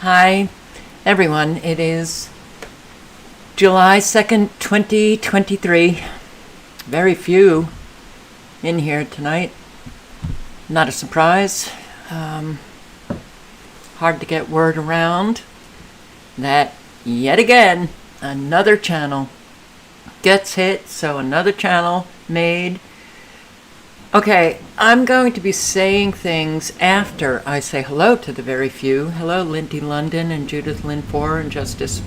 Hi, everyone. It is July 2nd, 2023. Very few in here tonight. Not a surprise. Hard to get word around that yet again another channel gets hit, so another channel made. Okay, I'm going to be saying things after I say hello to the very few. Hello, Lindy London and Judith Lynn Four and Justin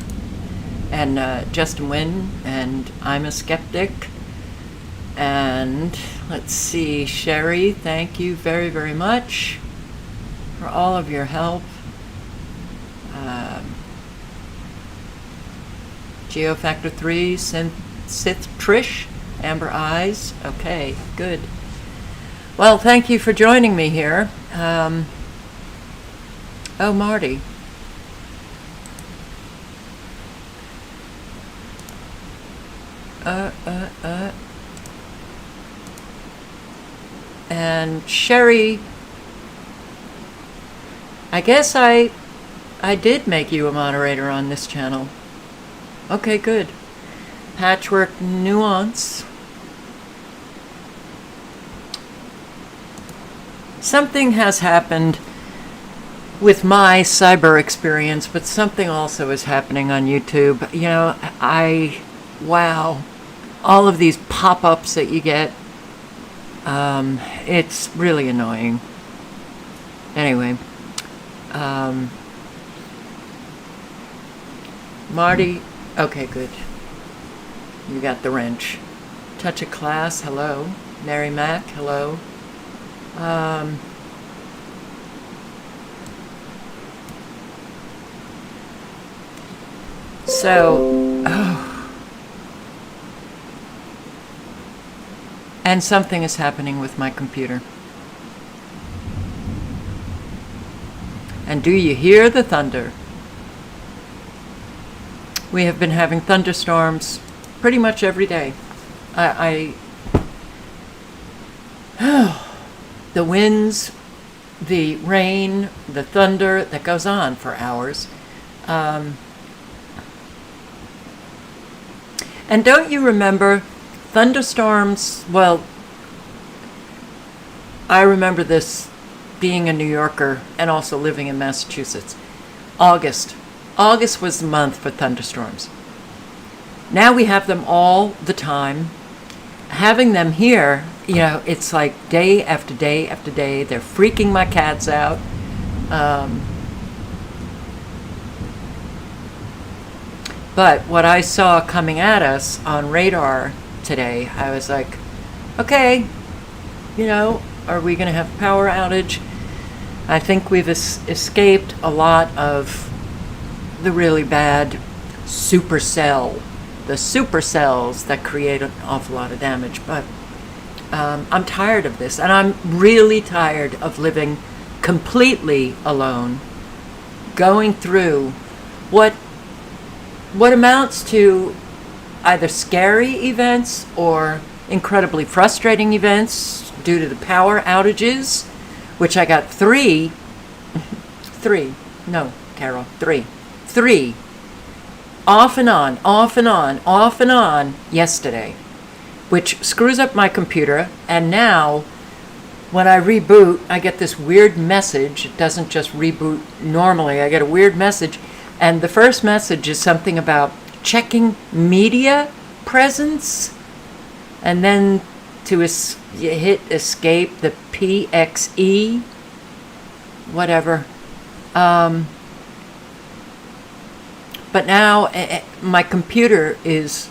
Wynn, and I'm a Skeptic. And let's see, Sherry, thank you very, very much for all of your help. Geofactor 3, Sith Trish, Amber Eyes. Okay, good. Well, thank you for joining me here. Oh, Marty. And Sherry, I guess I did make you a moderator on this channel. Okay, good. Patchwork Nuance. Something has happened with my cyber experience, but something also is happening on YouTube. You know, wow, all of these pop-ups that you get, it's really annoying. Anyway, Marty, okay, good. You got the wrench. Touch of Class, hello. Mary Mac, hello. And something is happening with my computer. And do you hear the thunder? We have been having thunderstorms pretty much every day. The winds, the rain, the thunder that goes on for hours. And don't you remember thunderstorms? Well, I remember this being a New Yorker and also living in Massachusetts. August was the month for thunderstorms. Now we have them all the time. Having them here, you know, it's like day after day after day. They're freaking my cats out. But what I saw coming at us on radar today, I was like, okay, you know, are we going to have a power outage? I think we've escaped a lot of the really bad supercell, the supercells that create an awful lot of damage. But I'm tired of this, and I'm really tired of living completely alone, going through what amounts to either scary events or incredibly frustrating events due to the power outages, which I got three, off and on yesterday, which screws up my computer. And now when I reboot, I get this weird message. It doesn't just reboot normally. I get a weird message, and the first message is something about checking media presence, and then to hit escape the PXE, whatever. But now my computer is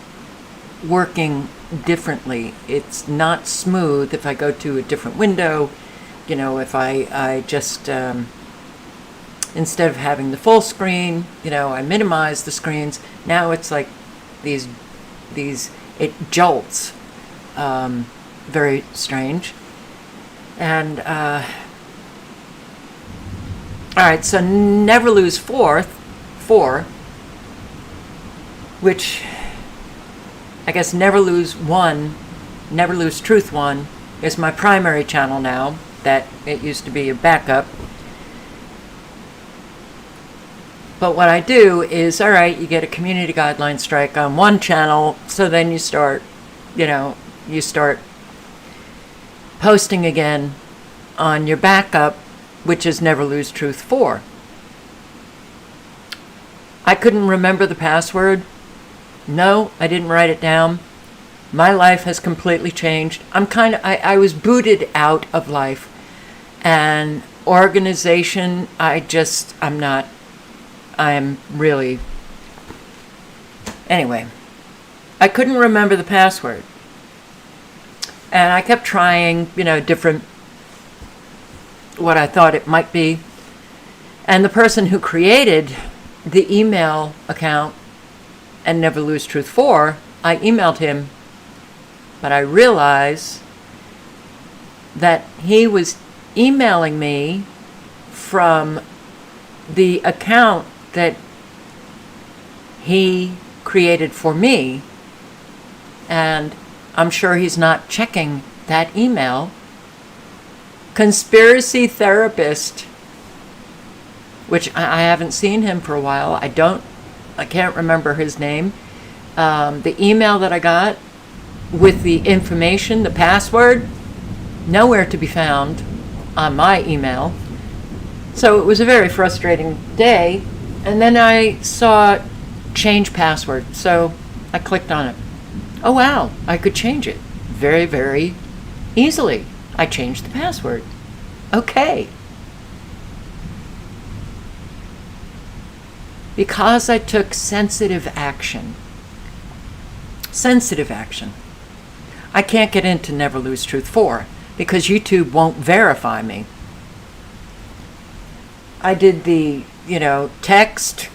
working differently. It's not smooth if I go to a different window. You know, if I just, instead of having the full screen, you know, I minimize the screens. Now it's like it jolts. Very strange. And, all right, so Never Lose 4, which I guess Never Lose Truth 1 is my primary channel now. That it used to be a backup. But what I do is, all right, you get a community guideline strike on one channel, so then you start, you start posting again on your backup, which is Never Lose Truth 4. I couldn't remember the password. No, I didn't write it down. My life has completely changed. I was booted out of life. And organization, I'm really, anyway, I couldn't remember the password. And I kept trying, different, what I thought it might be. And the person who created the email account and Never Lose Truth 4, I emailed him, but I realized that he was emailing me from the account that he created for me, and I'm sure he's not checking that email. Conspiracy therapist, which I haven't seen him for a while. I can't remember his name. The email that I got with the information, the password, nowhere to be found on my email. So it was a very frustrating day. And then I saw change password. So I clicked on it. Oh wow, I could change it very, very easily. I changed the password. Okay. Because I took sensitive action. Sensitive action. I can't get into Never Lose Truth 4 because YouTube won't verify me. I did the, text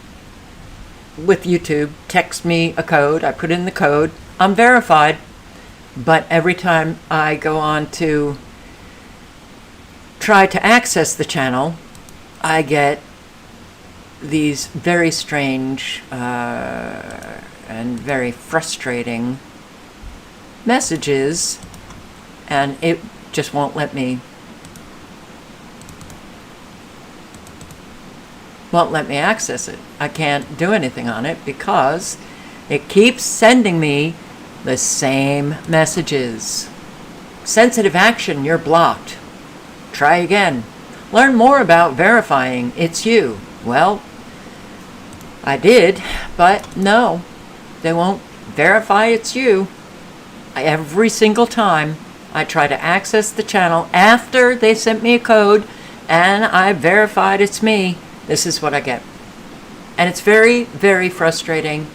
with YouTube, text me a code, I put in the code, I'm verified, but every time I go on to try to access the channel, I get these very strange and very frustrating messages, and it just won't let me access it. I can't do anything on it because it keeps sending me the same messages. Sensitive action, you're blocked. Try again. Learn more about verifying it's you. Well, I did, but no, they won't verify it's you. Every single time I try to access the channel after they sent me a code and I verified it's me, this is what I get. And it's very, very frustrating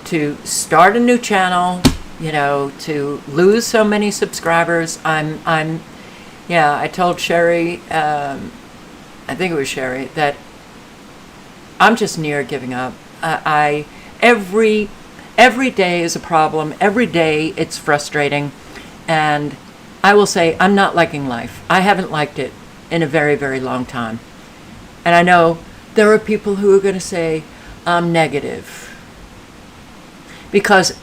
to start a new channel, to lose so many subscribers. I told Sherry, I think it was Sherry, that I'm just near giving up. Every day is a problem. Every day it's frustrating. And I will say I'm not liking life. I haven't liked it in a very, very long time. And I know there are people who are going to say I'm negative because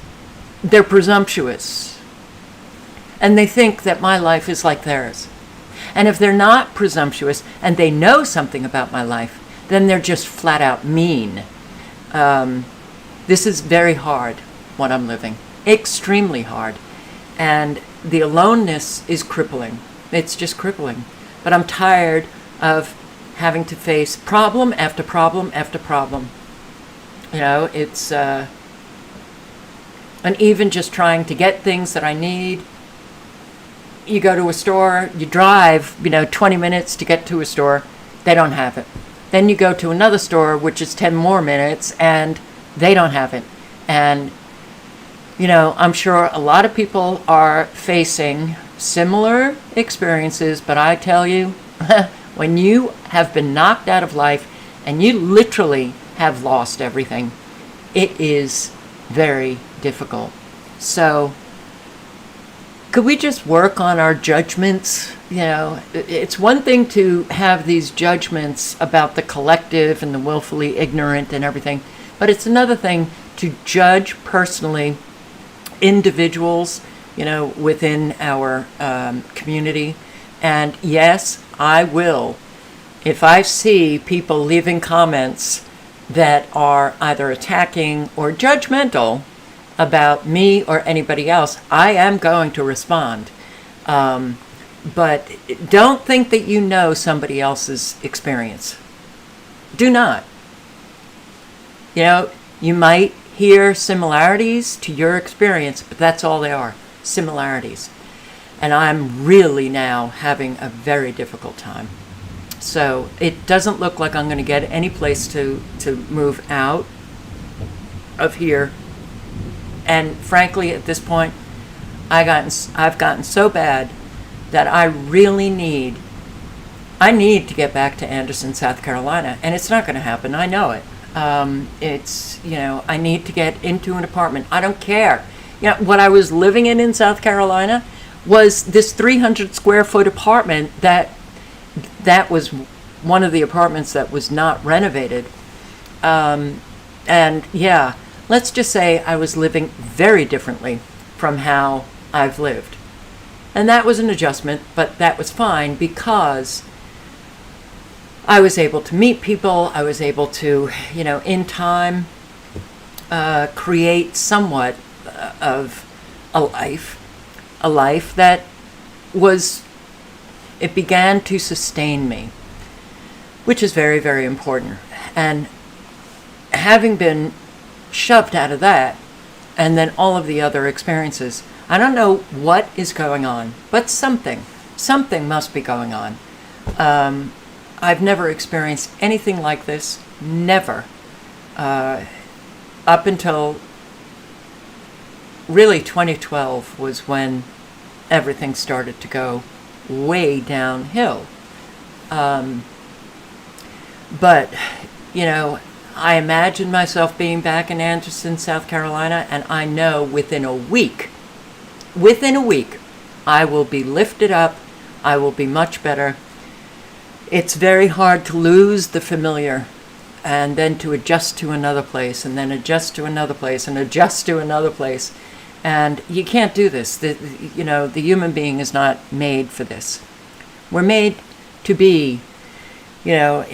they're presumptuous. And they think that my life is like theirs. And if they're not presumptuous and they know something about my life, then they're just flat out mean. This is very hard, what I'm living. Extremely hard. And the aloneness is crippling. It's just crippling. But I'm tired of having to face problem after problem after problem. It's, and even just trying to get things that I need. You go to a store, you drive, 20 minutes to get to a store, they don't have it. Then you go to another store, which is 10 more minutes, and they don't have it. And, I'm sure a lot of people are facing similar experiences, but I tell you, when you have been knocked out of life and you literally have lost everything, it is very difficult. So, could we just work on our judgments? It's one thing to have these judgments about the collective and the willfully ignorant and everything, but it's another thing to judge personally individuals, within our community. And yes, I will. If I see people leaving comments that are either attacking or judgmental about me or anybody else, I am going to respond. But don't think that you know somebody else's experience. Do not. You know, you might hear similarities to your experience, but that's all they are, similarities. And I'm really now having a very difficult time. So it doesn't look like I'm going to get any place to move out of here. And frankly, at this point, I've gotten so bad that I need to get back to Anderson, South Carolina, and it's not going to happen. I know it. I need to get into an apartment. I don't care. You know, what I was living in South Carolina was this 300 square foot apartment that was one of the apartments that was not renovated. And yeah, let's just say I was living very differently from how I've lived. And that was an adjustment, but that was fine because I was able to meet people. I was able to, in time, create somewhat of a life that it began to sustain me, which is very, very important. And having been shoved out of that, and then all of the other experiences, I don't know what is going on, but something must be going on. I've never experienced anything like this, never, up until really 2012 was when everything started to go way downhill. But, I imagine myself being back in Anderson, South Carolina, and I know within a week, I will be lifted up. I will be much better. It's very hard to lose the familiar and then to adjust to another place and then adjust to another place and adjust to another place. And you can't do this. The human being is not made for this. We're made to be, to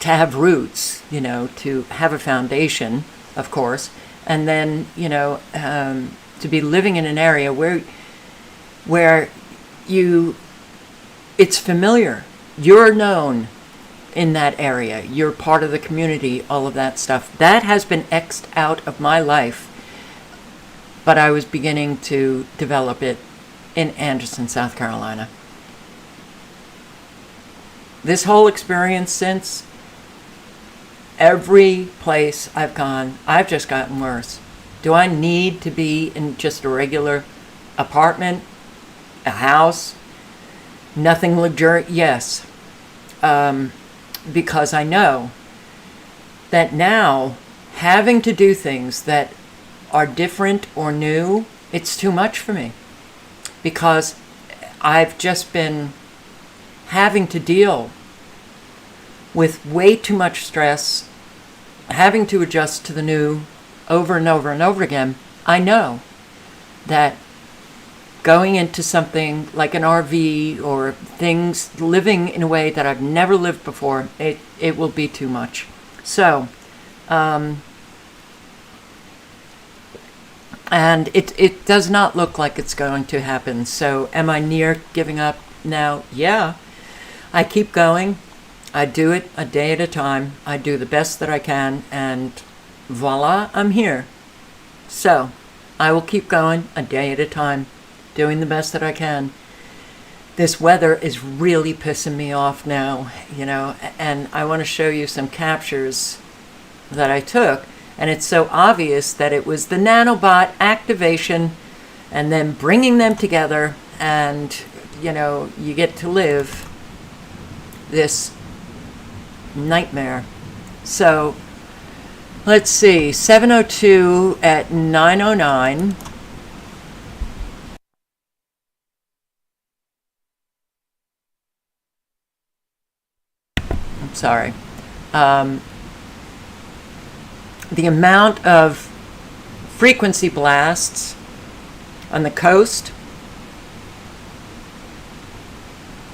have roots, to have a foundation, of course, and then, to be living in an area where it's familiar. You're known in that area. You're part of the community, all of that stuff. That has been X'd out of my life, but I was beginning to develop it in Anderson, South Carolina. This whole experience since, every place I've gone, I've just gotten worse. Do I need to be in just a regular apartment, a house, nothing luxurious? Yes. Because I know that now having to do things that are different or new, it's too much for me. Because I've just been having to deal with way too much stress, having to adjust to the new over and over and over again. I know that going into something like an RV or things, living in a way that I've never lived before, it will be too much. So, and it does not look like it's going to happen. So am I near giving up now? Yeah. I keep going. I do it a day at a time. I do the best that I can, and voila, I'm here. So I will keep going a day at a time, doing the best that I can. This weather is really pissing me off now, and I want to show you some captures that I took, and it's so obvious that it was the nanobot activation and then bringing them together, and, you get to live this nightmare. So let's see, 7:02 at 9:09. I'm sorry. The amount of frequency blasts on the coast,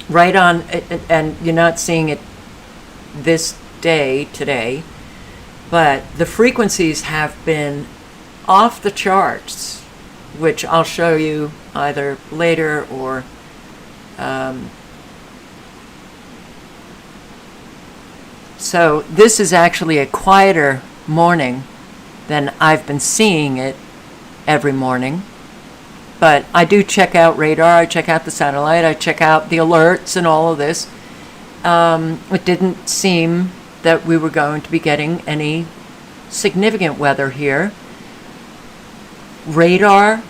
right on, and you're not seeing it this day today, but the frequencies have been off the charts, which I'll show you either later or so this is actually a quieter morning than I've been seeing it every morning. But I do check out radar, I check out the satellite, I check out the alerts and all of this. It didn't seem that we were going to be getting any significant weather here. Radar,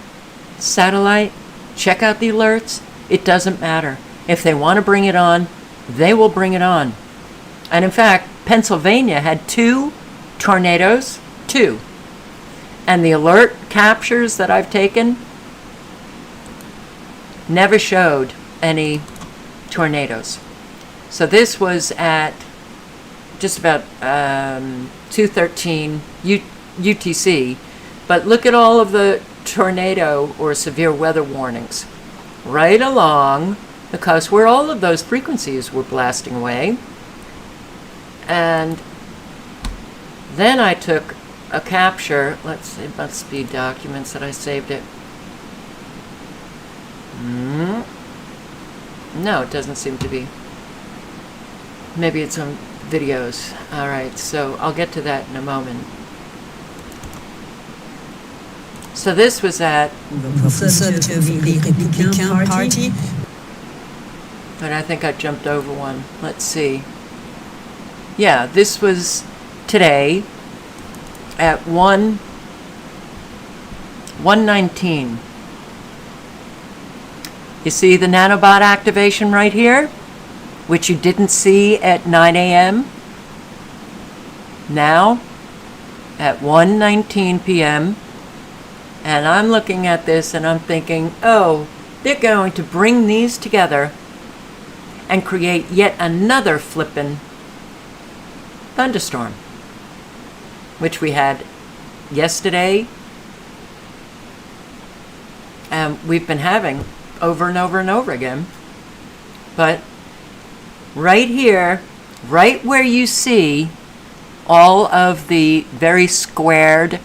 satellite, check out the alerts. It doesn't matter. If they want to bring it on, they will bring it on. And in fact, Pennsylvania had 2 tornadoes, 2. And the alert captures that I've taken never showed any tornadoes. So this was at just about 2:13 UTC. But look at all of the tornado or severe weather warnings right along the coast where all of those frequencies were blasting away. And then I took a capture. Let's see, it must be documents that I saved it. No, it doesn't seem to be. Maybe it's on videos. All right, so I'll get to that in a moment. So this was at Party. but I think I jumped over one. Let's see. Yeah, this was today at 1:19. You see the nanobot activation right here, which you didn't see at 9 a.m. Now, at 1:19 p.m., and I'm looking at this and I'm thinking, oh, they're going to bring these together and create yet another flippin' thunderstorm, which we had yesterday, and we've been having over and over and over again. But right here, right where you see all of the very squared,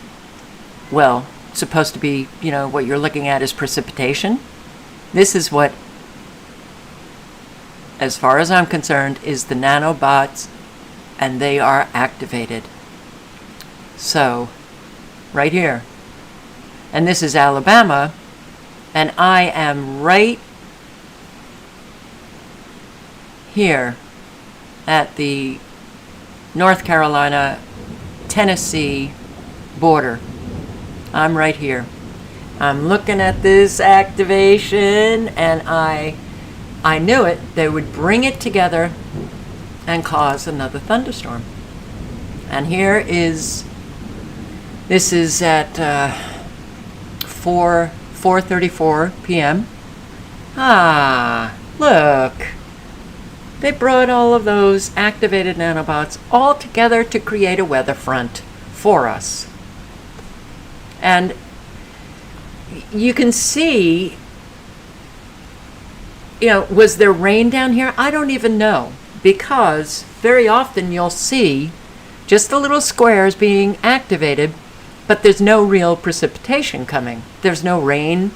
well, it's supposed to be, what you're looking at is precipitation. This is what, as far as I'm concerned, is the nanobots, and they are activated. So, right here. And this is Alabama, and I am right here at the North Carolina, Tennessee border. I'm right here. I'm looking at this activation, and I knew it. They would bring it together and cause another thunderstorm. And this is at 4:34 p.m. Look. They brought all of those activated nanobots all together to create a weather front for us. And you can see, was there rain down here? I don't even know, because very often you'll see just the little squares being activated, but there's no real precipitation coming. There's no rain.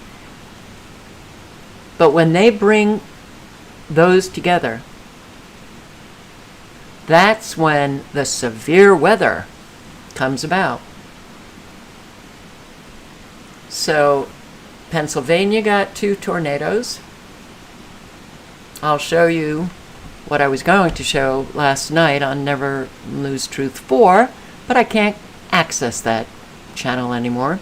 But when they bring those together, that's when the severe weather comes about. So Pennsylvania got 2 tornadoes. I'll show you what I was going to show last night on Never Lose Truth 4, but I can't access that channel anymore.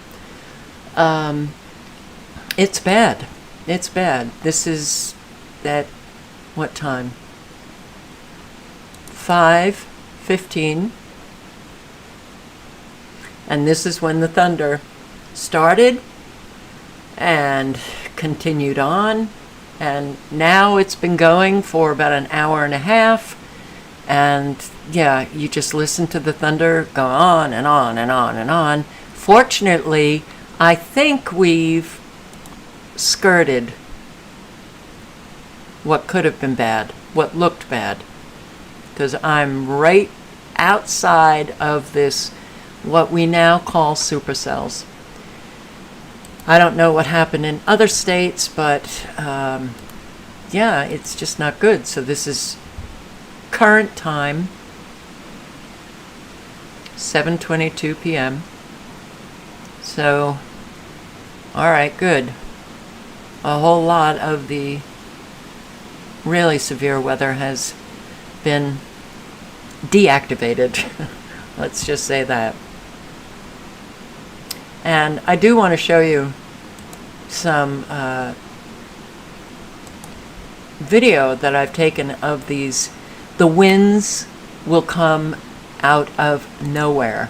It's bad. It's bad. This is at what time? 5:15. And this is when the thunder started and continued on, and now it's been going for about an hour and a half, and yeah, you just listen to the thunder go on and on and on and on. Fortunately, I think we've skirted what could have been bad, what looked bad, because I'm right outside of this, what we now call supercells. I don't know what happened in other states, but yeah, it's just not good. So this is current time, 7:22 p.m. So, all right, good. A whole lot of the really severe weather has been deactivated. Let's just say that. And I do want to show you some video that I've taken of these. The winds will come out of nowhere.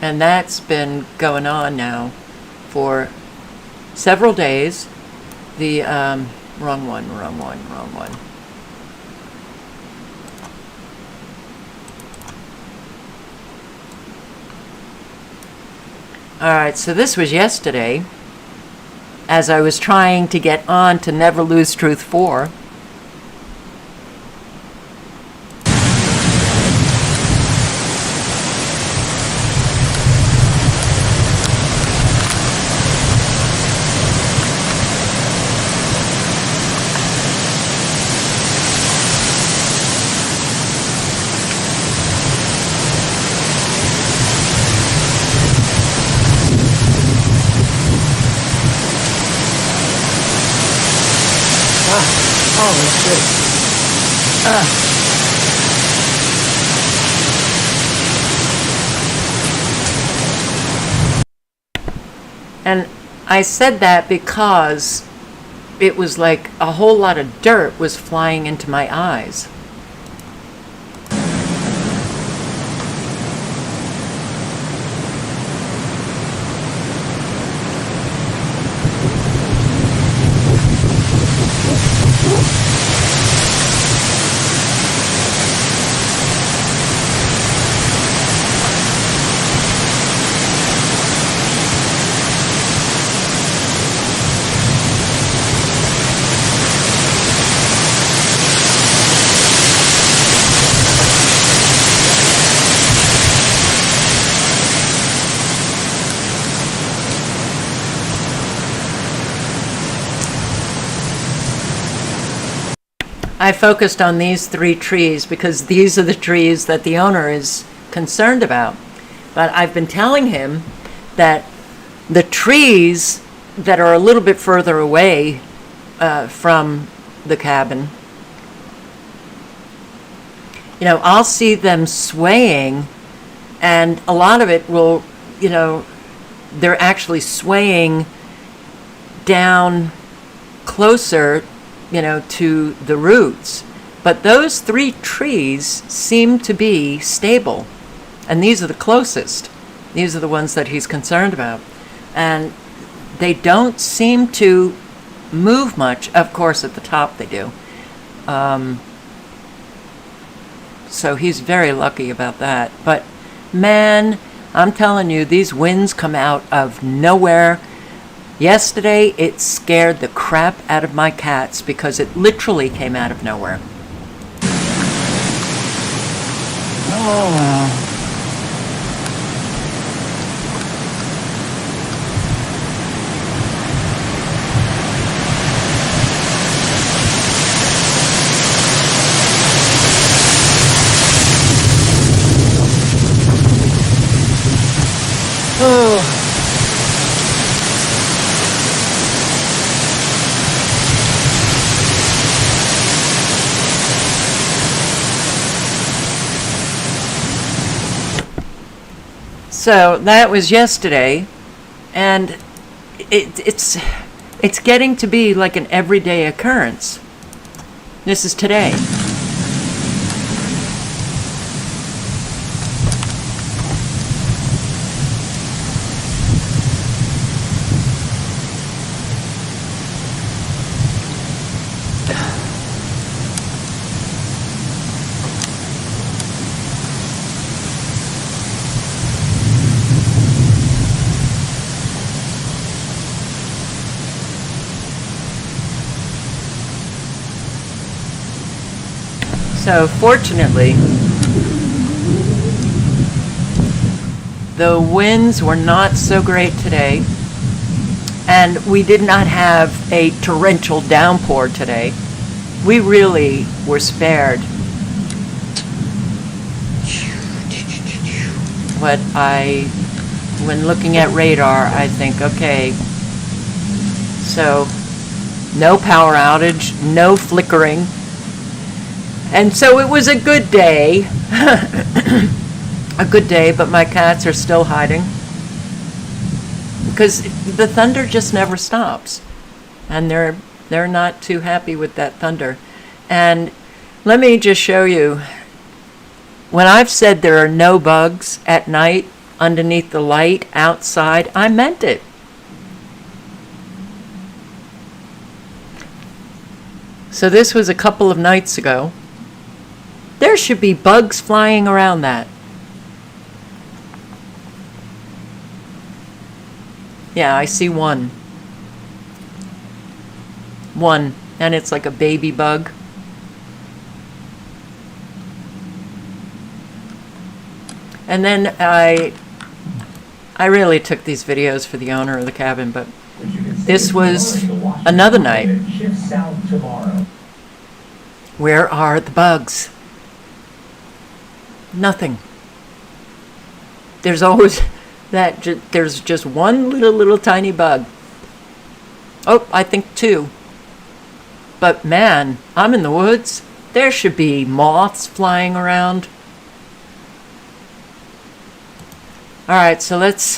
And that's been going on now for several days. The, wrong one. All right, so this was yesterday as I was trying to get on to Never Lose Truth 4. Holy shit. And I said that because it was like a whole lot of dirt was flying into my eyes. I focused on these 3 trees because these are the trees that the owner is concerned about. But I've been telling him that the trees that are a little bit further away from the cabin, you know, I'll see them swaying, and a lot of it will, you know, they're actually swaying down closer, you know, to the roots. But those 3 trees seem to be stable. And these are the closest. These are the ones that he's concerned about. And they don't seem to move much. Of course, at the top they do. So he's very lucky about that. But man, I'm telling you, these winds come out of nowhere. Yesterday, it scared the crap out of my cats because it literally came out of nowhere. Oh. Oh. So that was yesterday, and it's getting to be like an everyday occurrence. This is today. So fortunately, the winds were not so great today, and we did not have a torrential downpour today. We really were spared. When looking at radar, I think, okay, so no power outage, no flickering. And so it was a good day. A good day, but my cats are still hiding. Because the thunder just never stops. And they're not too happy with that thunder. And let me just show you. When I've said there are no bugs at night underneath the light outside, I meant it. So this was a couple of nights ago. There should be bugs flying around that. Yeah, I see one. One, and it's like a baby bug. And then I really took these videos for the owner of the cabin, but this was another night. Where are the bugs? Nothing. There's always there's just one little tiny bug. Oh, I think two. But man, I'm in the woods. There should be moths flying around. All right, so let's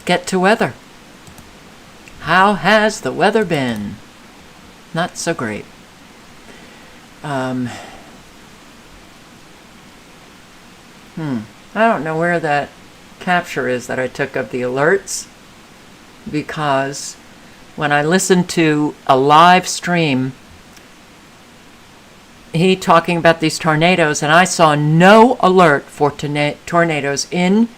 get to weather. How has the weather been? Not so great. I don't know where that capture is that I took of the alerts, because when I listened to a live stream, he talking about these tornadoes, and I saw no alert for tornadoes in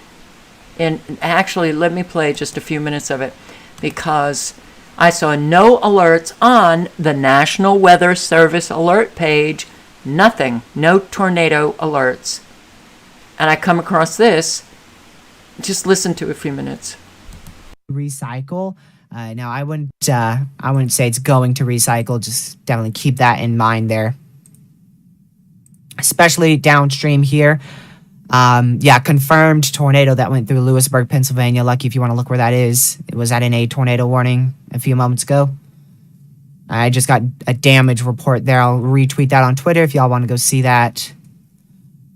actually, let me play just a few minutes of it, because I saw no alerts on the National Weather Service alert page. Nothing. No tornado alerts. And I come across this. Just listen to a few minutes. Recycle. Now I wouldn't say it's going to recycle. Just definitely keep that in mind there. Especially downstream here. Confirmed tornado that went through Lewisburg, Pennsylvania. Lucky if you want to look where that is. It was at a tornado warning a few moments ago. I just got a damage report there. I'll retweet that on Twitter if y'all want to go see that.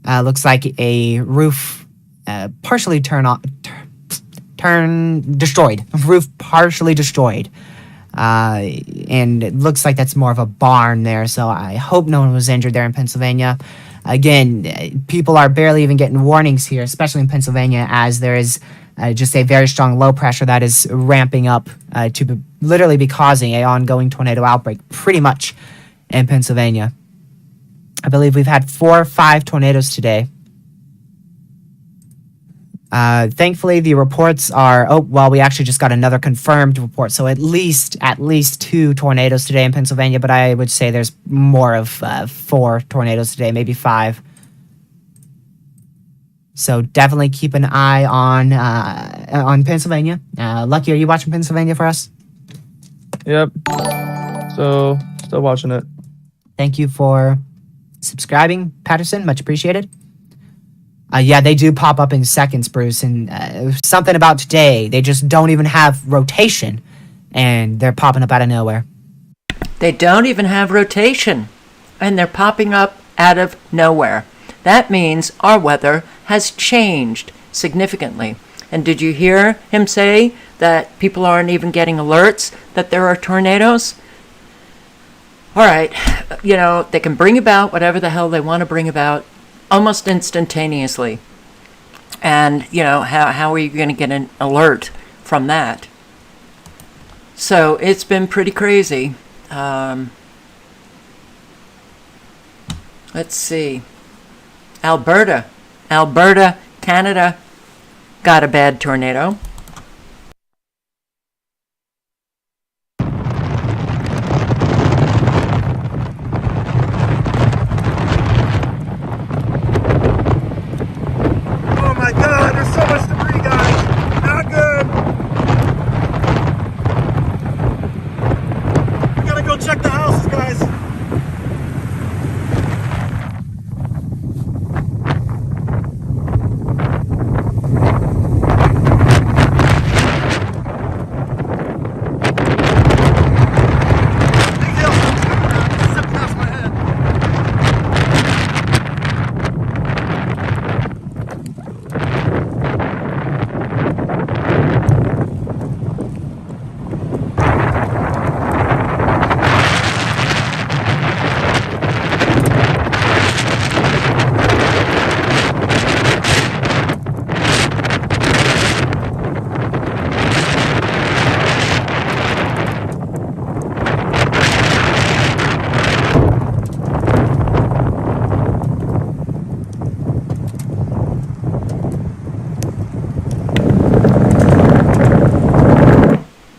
Looks like a roof partially destroyed. Roof partially destroyed. And it looks like that's more of a barn there, so I hope no one was injured there in Pennsylvania. Again, people are barely even getting warnings here, especially in Pennsylvania, as there is just a very strong low pressure that is ramping up to literally be causing an ongoing tornado outbreak pretty much in Pennsylvania. I believe we've had 4 or 5 tornadoes today. Thankfully, the reports are, we actually just got another confirmed report. So at least 2 tornadoes today in Pennsylvania, but I would say there's more of 4 tornadoes today, maybe 5. So definitely keep an eye on Pennsylvania. Lucky, are you watching Pennsylvania for us? Yep. So, still watching it. Thank you for subscribing, Patterson. Much appreciated. They do pop up in seconds, Bruce, and something about today, they just don't even have rotation, and they're popping up out of nowhere. They don't even have rotation, and they're popping up out of nowhere. That means our weather has changed significantly. And did you hear him say that people aren't even getting alerts that there are tornadoes? All right, they can bring about whatever the hell they want to bring about almost instantaneously. And, how are you going to get an alert from that? So it's been pretty crazy. Let's see. Alberta, Canada, got a bad tornado.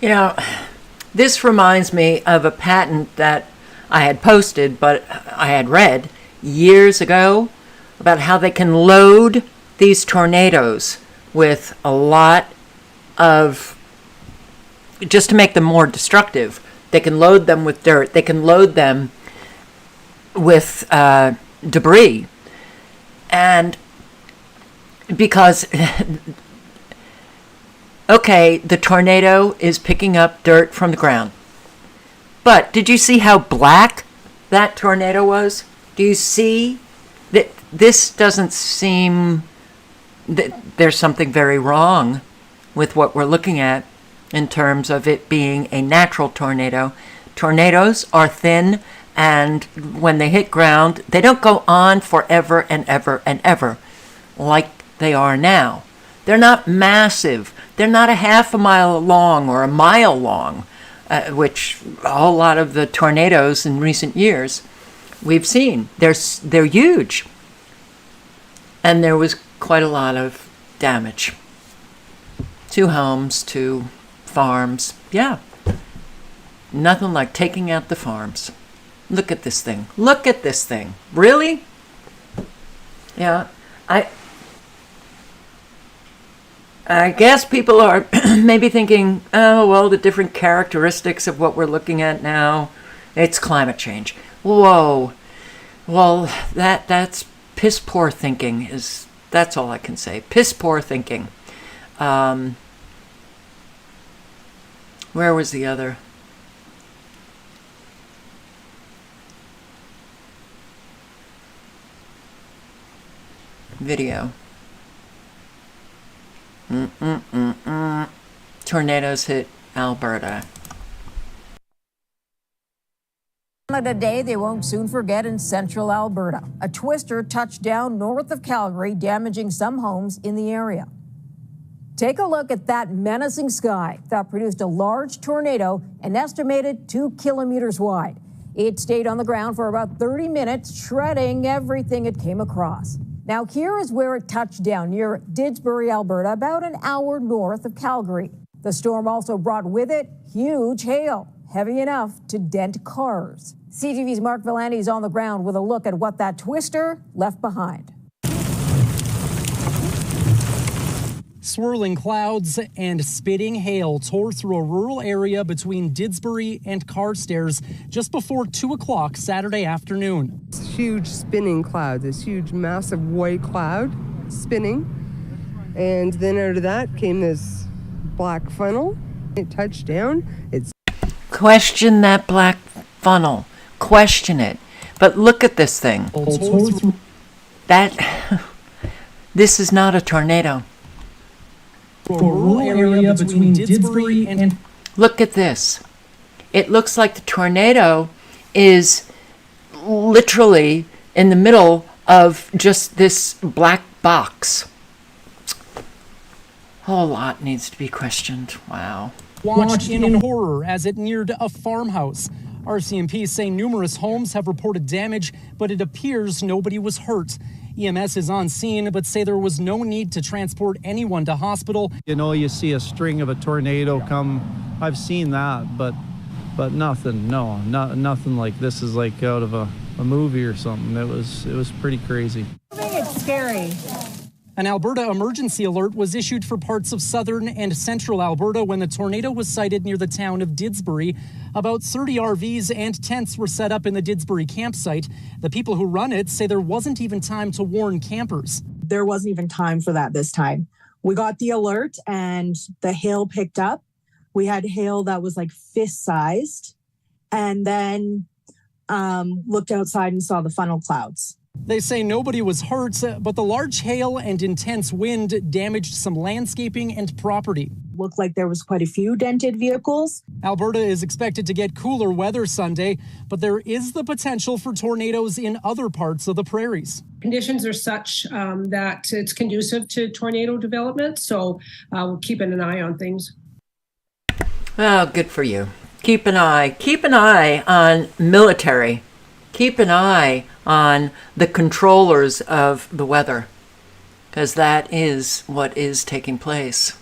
You know, this reminds me of a patent that I had posted, but I had read years ago about how they can load these tornadoes with a lot of, just to make them more destructive, they can load them with dirt, they can load them with debris. And because, okay, the tornado is picking up dirt from the ground. But did you see how black that tornado was? Do you see that this doesn't seem that there's something very wrong with what we're looking at in terms of it being a natural tornado? Tornadoes are thin, and when they hit ground, they don't go on forever and ever and ever like they are now. They're not massive. They're not a half a mile long or a mile long, which a whole lot of the tornadoes in recent years we've seen. They're huge. And there was quite a lot of damage to homes, to farms. Yeah. Nothing like taking out the farms. Look at this thing. Look at this thing. Really? Yeah. I guess people are maybe thinking, oh, well, the different characteristics of what we're looking at now, it's climate change. Whoa. Well, that's piss poor thinking. That's all I can say. Piss poor thinking. Where was the other? Video. Tornadoes hit Alberta. A day they won't soon forget in central Alberta. A twister touched down north of Calgary, damaging some homes in the area. Take a look at that menacing sky that produced a large tornado, an estimated 2 kilometers wide. It stayed on the ground for about 30 minutes, shredding everything it came across. Now, here is where it touched down, near Didsbury, Alberta, about an hour north of Calgary. The storm also brought with it huge hail, heavy enough to dent cars. CTV's Mark Villani is on the ground with a look at what that twister left behind. Swirling clouds and spitting hail tore through a rural area between Didsbury and Carstairs just before 2 o'clock Saturday afternoon. Huge spinning cloud, this huge massive white cloud spinning. And then out of that came this black funnel. It touched down. Question that black funnel. Question it. But look at this thing. This is not a tornado. Rural area between Didsbury and... Look at this. It looks like the tornado is literally in the middle of just this black box. A whole lot needs to be questioned. Wow. Watched in horror as it neared a farmhouse. RCMP say numerous homes have reported damage, but it appears nobody was hurt. EMS is on scene, but say there was no need to transport anyone to hospital. You know, you see a string of a tornado come. I've seen that, but nothing. No, nothing like this is like out of a movie or something. It was pretty crazy. I think it's scary. An Alberta emergency alert was issued for parts of southern and central Alberta when the tornado was sighted near the town of Didsbury. About 30 RVs and tents were set up in the Didsbury campsite. The people who run it say there wasn't even time to warn campers. There wasn't even time for that this time. We got the alert and the hail picked up. We had hail that was like fist-sized, and then looked outside and saw the funnel clouds. They say nobody was hurt, but the large hail and intense wind damaged some landscaping and property. Looked like there was quite a few dented vehicles. Alberta is expected to get cooler weather Sunday, but there is the potential for tornadoes in other parts of the prairies. Conditions are such that it's conducive to tornado development, so we're keeping an eye on things. Oh, good for you. Keep an eye on military. Keep an eye on the controllers of the weather, because that is what is taking place.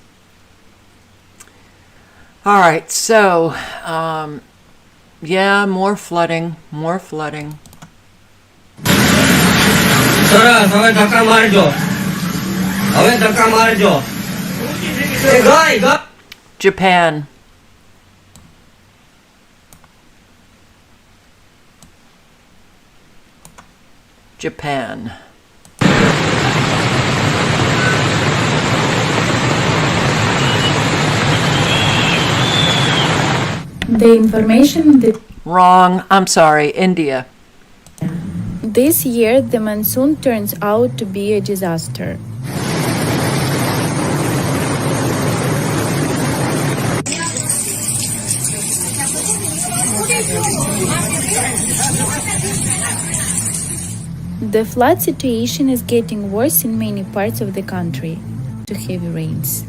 All right, so, yeah, more flooding. Japan. The information that Wrong. I'm sorry, India. this year the monsoon turns out to be a disaster. The flood situation is getting worse in many parts of the country due to heavy rains.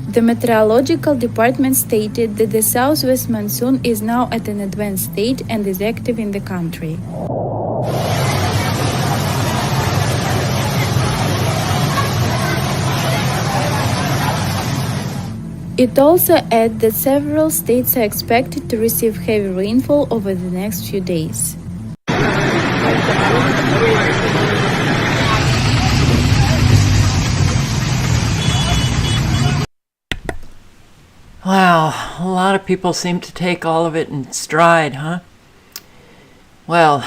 The meteorological department stated that the southwest monsoon is now at an advanced stage and is active in the country. It also adds that several states are expected to receive heavy rainfall over the next few days. Wow, a lot of people seem to take all of it in stride, huh? Well,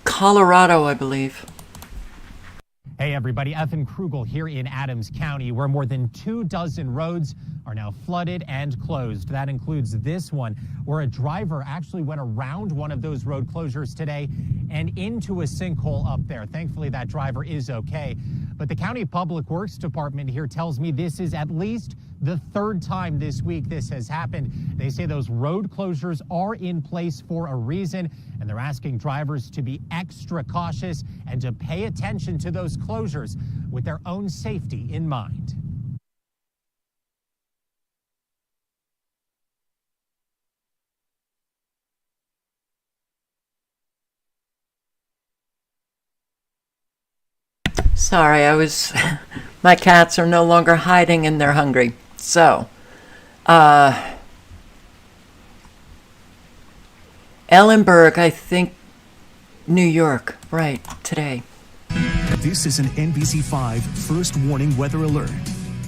Colorado, I believe. Hey everybody, Ethan Krugel here in Adams County, where more than 24 roads are now flooded and closed. That includes this one, where a driver actually went around one of those road closures today and into a sinkhole up there. Thankfully, that driver is okay. But the County Public Works Department here tells me this is at least the third time this week this has happened. They say those road closures are in place for a reason, and they're asking drivers to be extra cautious and to pay attention to those closures with their own safety in mind. Sorry, my cats are no longer hiding and they're hungry. So, Ellenburg, I think, New York, right, today. This is an NBC5 first warning weather alert.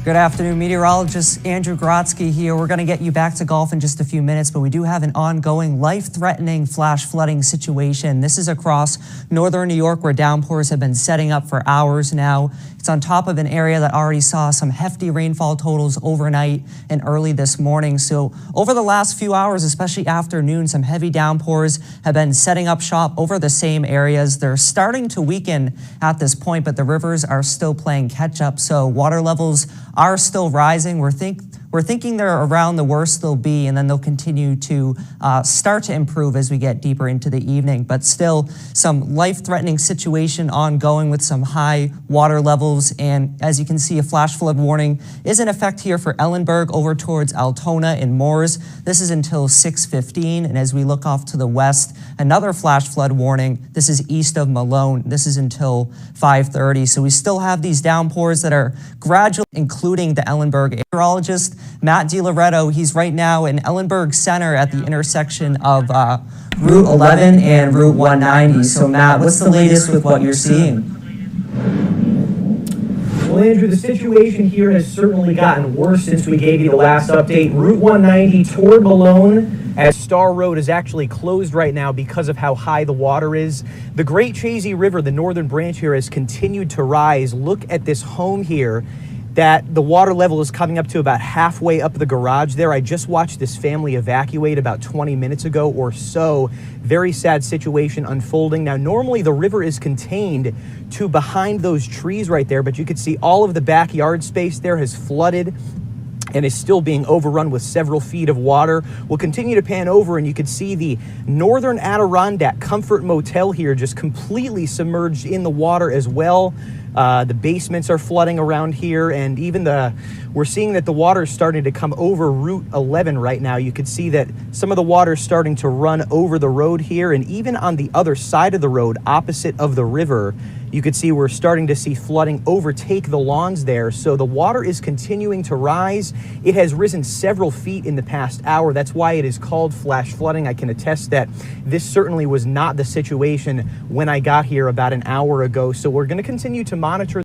Good afternoon, meteorologist Andrew Grotsky here. We're going to get you back to golf in just a few minutes, but we do have an ongoing life-threatening flash flooding situation. This is across northern New York, where downpours have been setting up for hours now. It's on top of an area that already saw some hefty rainfall totals overnight and early this morning. So over the last few hours, especially afternoon, some heavy downpours have been setting up shop over the same areas. They're starting to weaken at this point, but the rivers are still playing catch up. So water levels are still rising. We're thinking they're around the worst they'll be, and then they'll continue to start to improve as we get deeper into the evening. But still, some life-threatening situation ongoing with some high water levels. And as you can see, a flash flood warning is in effect here for Ellenburg over towards Altona and Moores. This is until 6:15. And as we look off to the west, another flash flood warning. This is east of Malone. This is until 5:30. So we still have these downpours that are gradually including the Ellenburg. Meteorologist Matt DiLoretto, he's right now in Ellenburg Center at the intersection of Route 11 and Route 190. So Matt, what's the latest with what you're seeing? Well, Andrew, the situation here has certainly gotten worse since we gave you the last update. Route 190 toward Malone, as Star Road is actually closed right now because of how high the water is. The Great Chazy River, the northern branch here, has continued to rise. Look at this home here, that the water level is coming up to about halfway up the garage there. I just watched this family evacuate about 20 minutes ago or so. Very sad situation unfolding. Now, normally the river is contained to behind those trees right there, but you could see all of the backyard space there has flooded and is still being overrun with several feet of water. We'll continue to pan over, and you can see the Northern Adirondack Comfort Motel here just completely submerged in the water as well. The basements are flooding around here, and even we're seeing that the water is starting to come over Route 11 right now. You can see that some of the water is starting to run over the road here, and even on the other side of the road, opposite of the river, you can see we're starting to see flooding overtake the lawns there. So the water is continuing to rise. It has risen several feet in the past hour. That's why it is called flash flooding. I can attest that this certainly was not the situation when I got here about an hour ago. So we're going to continue to monitor.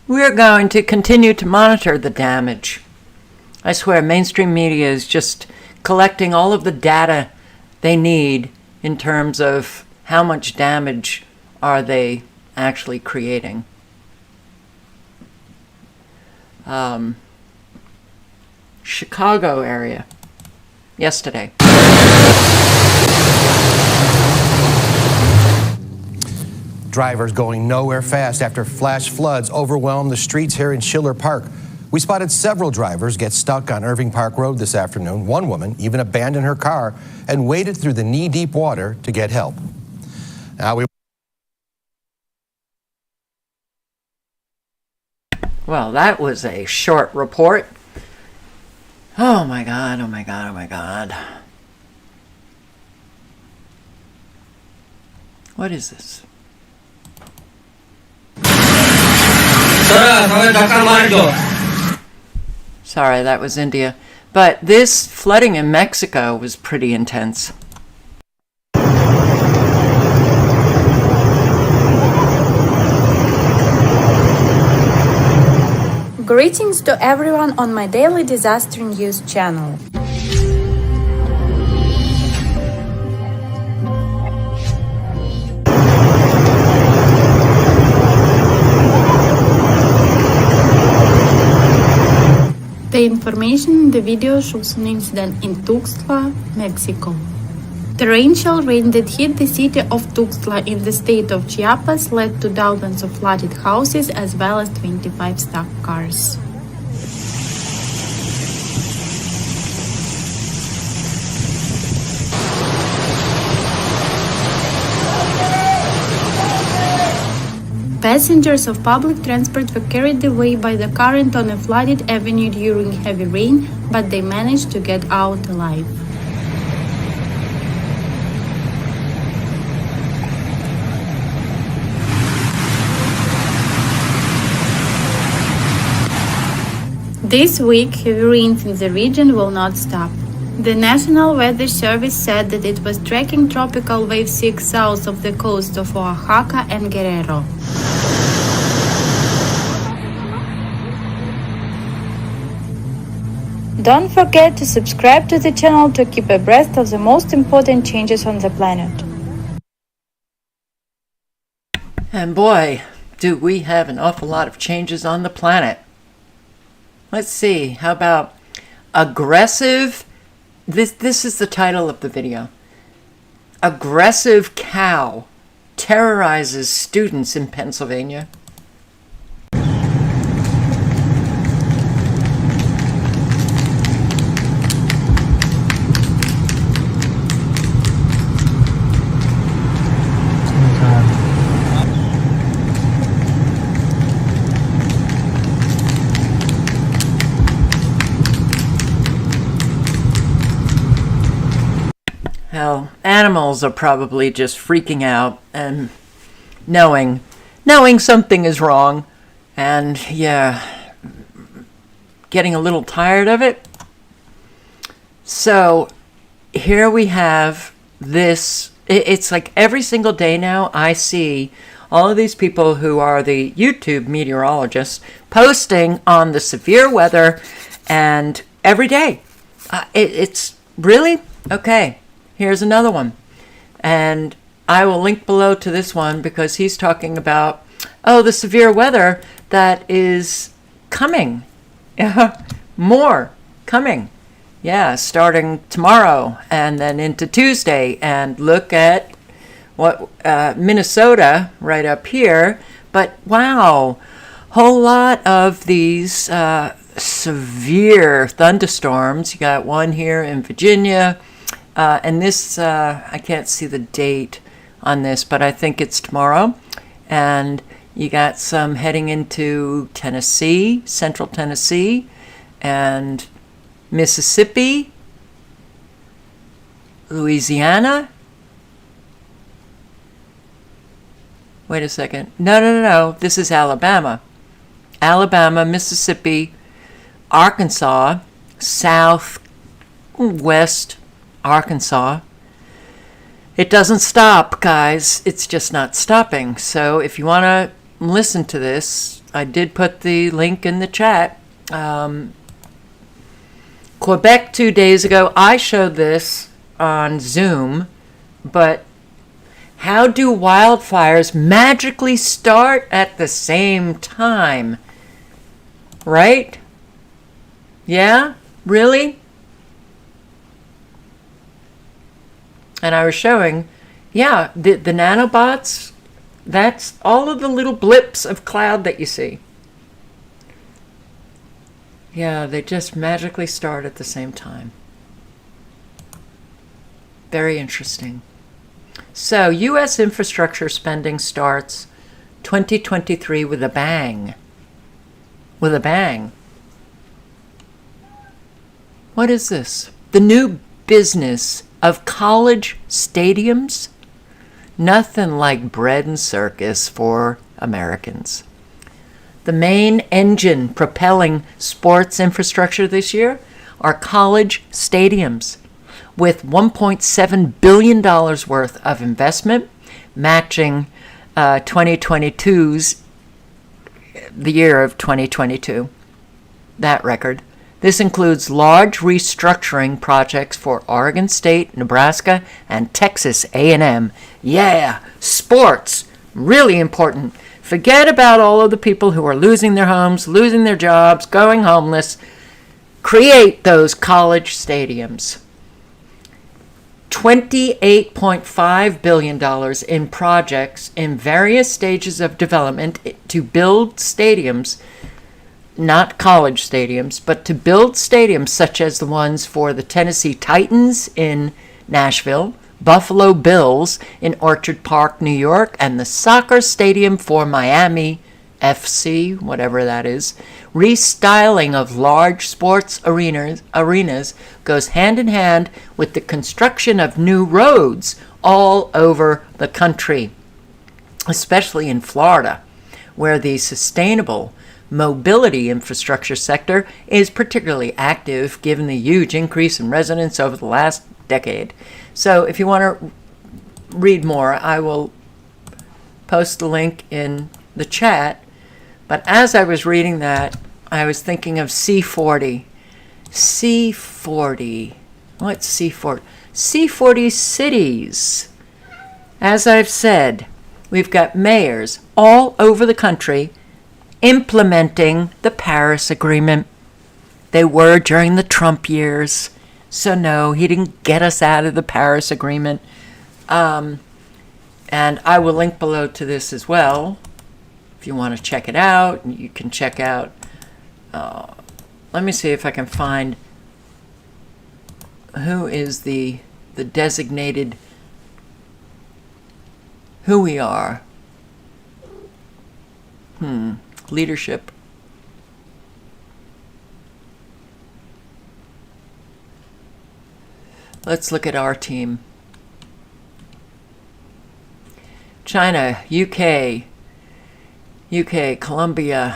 We're going to continue to monitor the damage. I swear, mainstream media is just collecting all of the data they need in terms of how much damage are they actually creating. Chicago area yesterday. Drivers going nowhere fast after flash floods overwhelmed the streets here in Schiller Park. We spotted several drivers get stuck on Irving Park Road this afternoon. One woman even abandoned her car and waded through the knee-deep water to get help. Now Well, that was a short report. Oh my God, oh my God, oh my God. What is this? Sorry, that was India. But this flooding in Mexico was pretty intense. Greetings to everyone on my daily disaster news channel. The information in the video shows an incident in Tuxtla, Mexico. Torrential rain that hit the city of Tuxtla in the state of Chiapas led to dozens of flooded houses as well as 25 stuck cars. Passengers of public transport were carried away by the current on a flooded avenue during heavy rain, but they managed to get out alive. This week, heavy rains in the region will not stop. The National Weather Service said that it was tracking tropical wave 6 south of the coast of Oaxaca and Guerrero. Don't forget to subscribe to the channel to keep abreast of the most important changes on the planet. And boy, do we have an awful lot of changes on the planet. Let's see, how about aggressive? This is the title of the video. Aggressive cow terrorizes students in Pennsylvania. Hell, animals are probably just freaking out and knowing something is wrong, and yeah, getting a little tired of it. So here we have this. It's like every single day now I see all of these people who are the YouTube meteorologists posting on the severe weather, and every day. It's really okay. Here's another one. And I will link below to this one because he's talking about, the severe weather that is coming. More coming. Yeah, starting tomorrow and then into Tuesday. And look at what Minnesota right up here. But wow, whole lot of these severe thunderstorms. You got one here in Virginia. And this, I can't see the date on this, but I think it's tomorrow. And You got some heading into Tennessee, central Tennessee, and Mississippi, Louisiana. Wait a second. No. This is Alabama. Alabama, Mississippi, Arkansas, southwest Arkansas. It doesn't stop, guys. It's just not stopping. So if you want to listen to this, I did put the link in the chat. Quebec 2 days ago, I showed this on Zoom, but how do wildfires magically start at the same time? Right? Yeah? Really? And I was showing, yeah, the nanobots, that's all of the little blips of cloud that you see. Yeah, they just magically start at the same time. Very interesting. So, U.S. infrastructure spending starts 2023 with a bang. With a bang. What is this? The new business of college stadiums? Nothing like bread and circus for Americans. The main engine propelling sports infrastructure this year are college stadiums, with $1.7 billion worth of investment, matching 2022's, the year of 2022, that record. This includes large restructuring projects for Oregon State, Nebraska, and Texas A&M. Yeah, sports, really important. Forget about all of the people who are losing their homes, losing their jobs, going homeless. Create those college stadiums. $28.5 billion in projects in various stages of development to build stadiums, not college stadiums, but to build stadiums such as the ones for the Tennessee Titans in Nashville, Buffalo Bills in Orchard Park, New York, and the soccer stadium for Miami FC, whatever that is. Restyling of large sports arenas goes hand in hand with the construction of new roads all over the country, especially in Florida, where the sustainable mobility infrastructure sector is particularly active given the huge increase in residents over the last decade. So if you want to read more, I will post the link in the chat. But as I was reading that, I was thinking of C40. C40. What's C40? C40 cities. As I've said, we've got mayors all over the country implementing the Paris Agreement. They were during the Trump years. So no, he didn't get us out of the Paris Agreement. And I will link below to this as well. If you want to check it out, you can check out, let me see if I can find who is the designated, who we are. Leadership. Let's look at our team. China, UK, Colombia,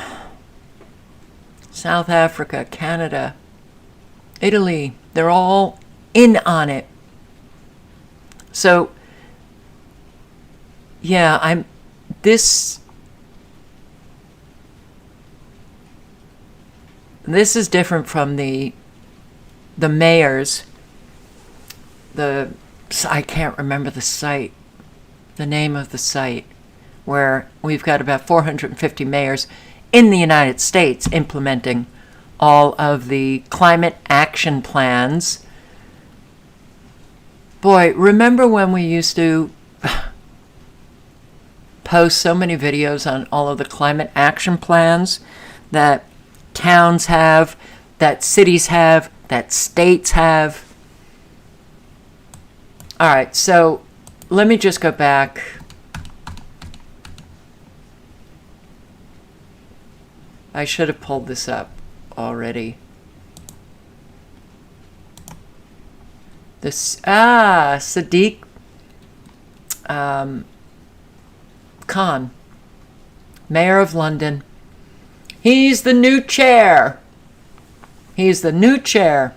South Africa, Canada, Italy, they're all in on it. So, yeah, this is different from the mayors. I can't remember the name of the site, where we've got about 450 mayors in the United States implementing all of the climate action plans. Boy, remember when we used to post so many videos on all of the climate action plans that towns have, that cities have, that states have? All right, so let me just go back. I should have pulled this up already. Sadiq Khan, Mayor of London. He's the new chair. He's the new chair.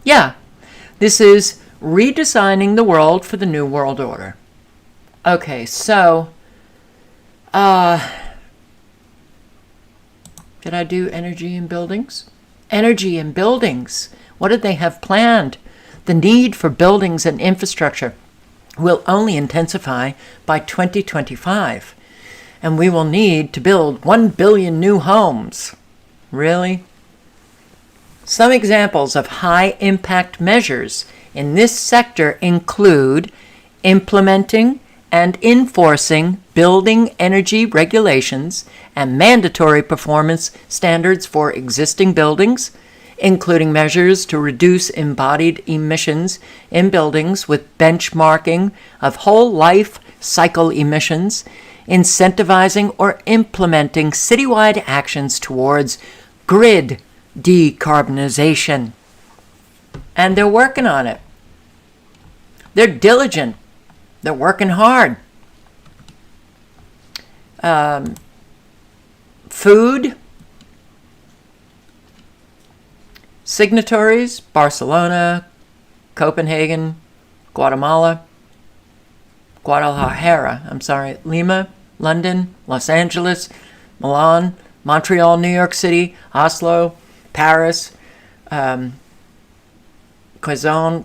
Yeah, this is redesigning the world for the New World Order. Okay, so, did I do energy and buildings? Energy and buildings. What did they have planned? The need for buildings and infrastructure will only intensify by 2025, and we will need to build 1 billion new homes. Really? Some examples of high-impact measures in this sector include implementing and enforcing building energy regulations and mandatory performance standards for existing buildings, including measures to reduce embodied emissions in buildings with benchmarking of whole life cycle emissions, incentivizing or implementing citywide actions towards grid decarbonization. And they're working on it. They're diligent. They're working hard. Food. Signatories, Barcelona, Copenhagen, Guadalajara, Lima, London, Los Angeles, Milan, Montreal, New York City, Oslo, Paris, Quezon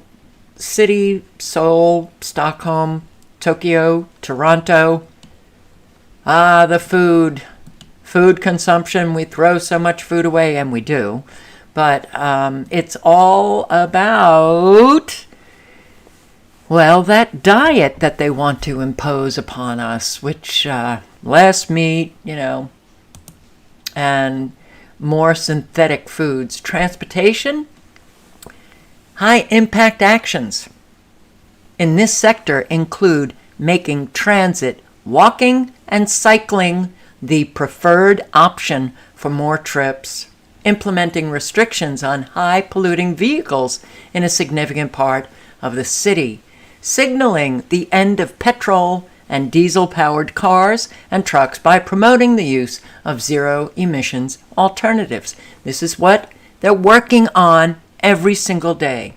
City, Seoul, Stockholm, Tokyo, Toronto. The food consumption. We throw so much food away, and we do. But it's all about, well, that diet that they want to impose upon us, which less meat, and more synthetic foods. Transportation, high-impact actions in this sector include making transit, walking, and cycling the preferred option for more trips, implementing restrictions on high-polluting vehicles in a significant part of the city, signaling the end of petrol and diesel-powered cars and trucks by promoting the use of zero-emissions alternatives. This is what they're working on every single day.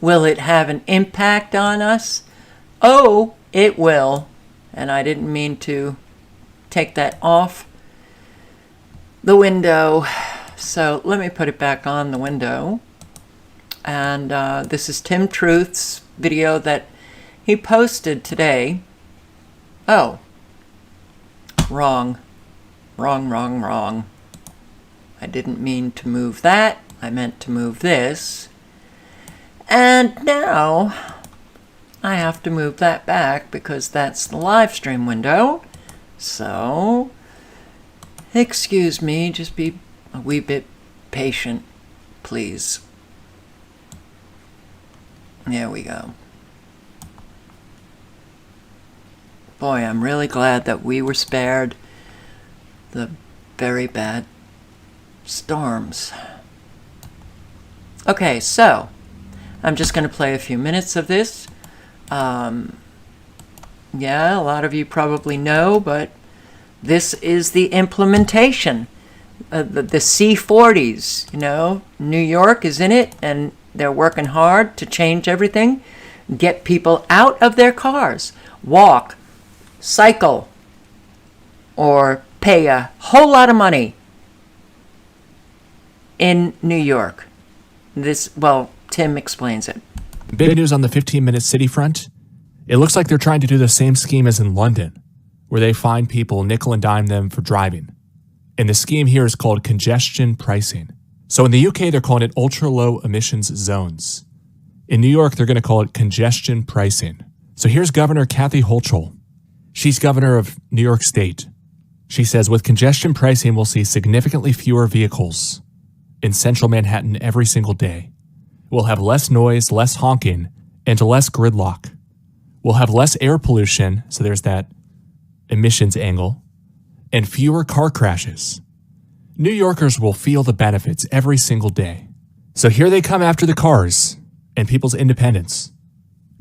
Will it have an impact on us? Oh, it will. And I didn't mean to take that off the window, so let me put it back on the window. And this is Tim Truth's video that he posted today. Oh, wrong. I didn't mean to move that. I meant to move this. And now I have to move that back because that's the live stream window. So excuse me, just be a wee bit patient, please. There we go. Boy, I'm really glad that we were spared the very bad storms. Okay, so I'm just going to play a few minutes of this. Yeah, a lot of you probably know, but this is the implementation. The C40s, New York is in it, and they're working hard to change everything, get people out of their cars, walk, cycle, or pay a whole lot of money in New York. Tim explains it. Big news on the 15-minute city front. It looks like they're trying to do the same scheme as in London, where they fine people, nickel and dime them for driving. And the scheme here is called congestion pricing. So in the UK, they're calling it ultra-low emissions zones. In New York, they're going to call it congestion pricing. So here's Governor Kathy Hochul. She's governor of New York State. She says, with congestion pricing, we'll see significantly fewer vehicles in central Manhattan every single day. We'll have less noise, less honking, and less gridlock. We'll have less air pollution, so there's that emissions angle, and fewer car crashes. New Yorkers will feel the benefits every single day. So here they come after the cars and people's independence.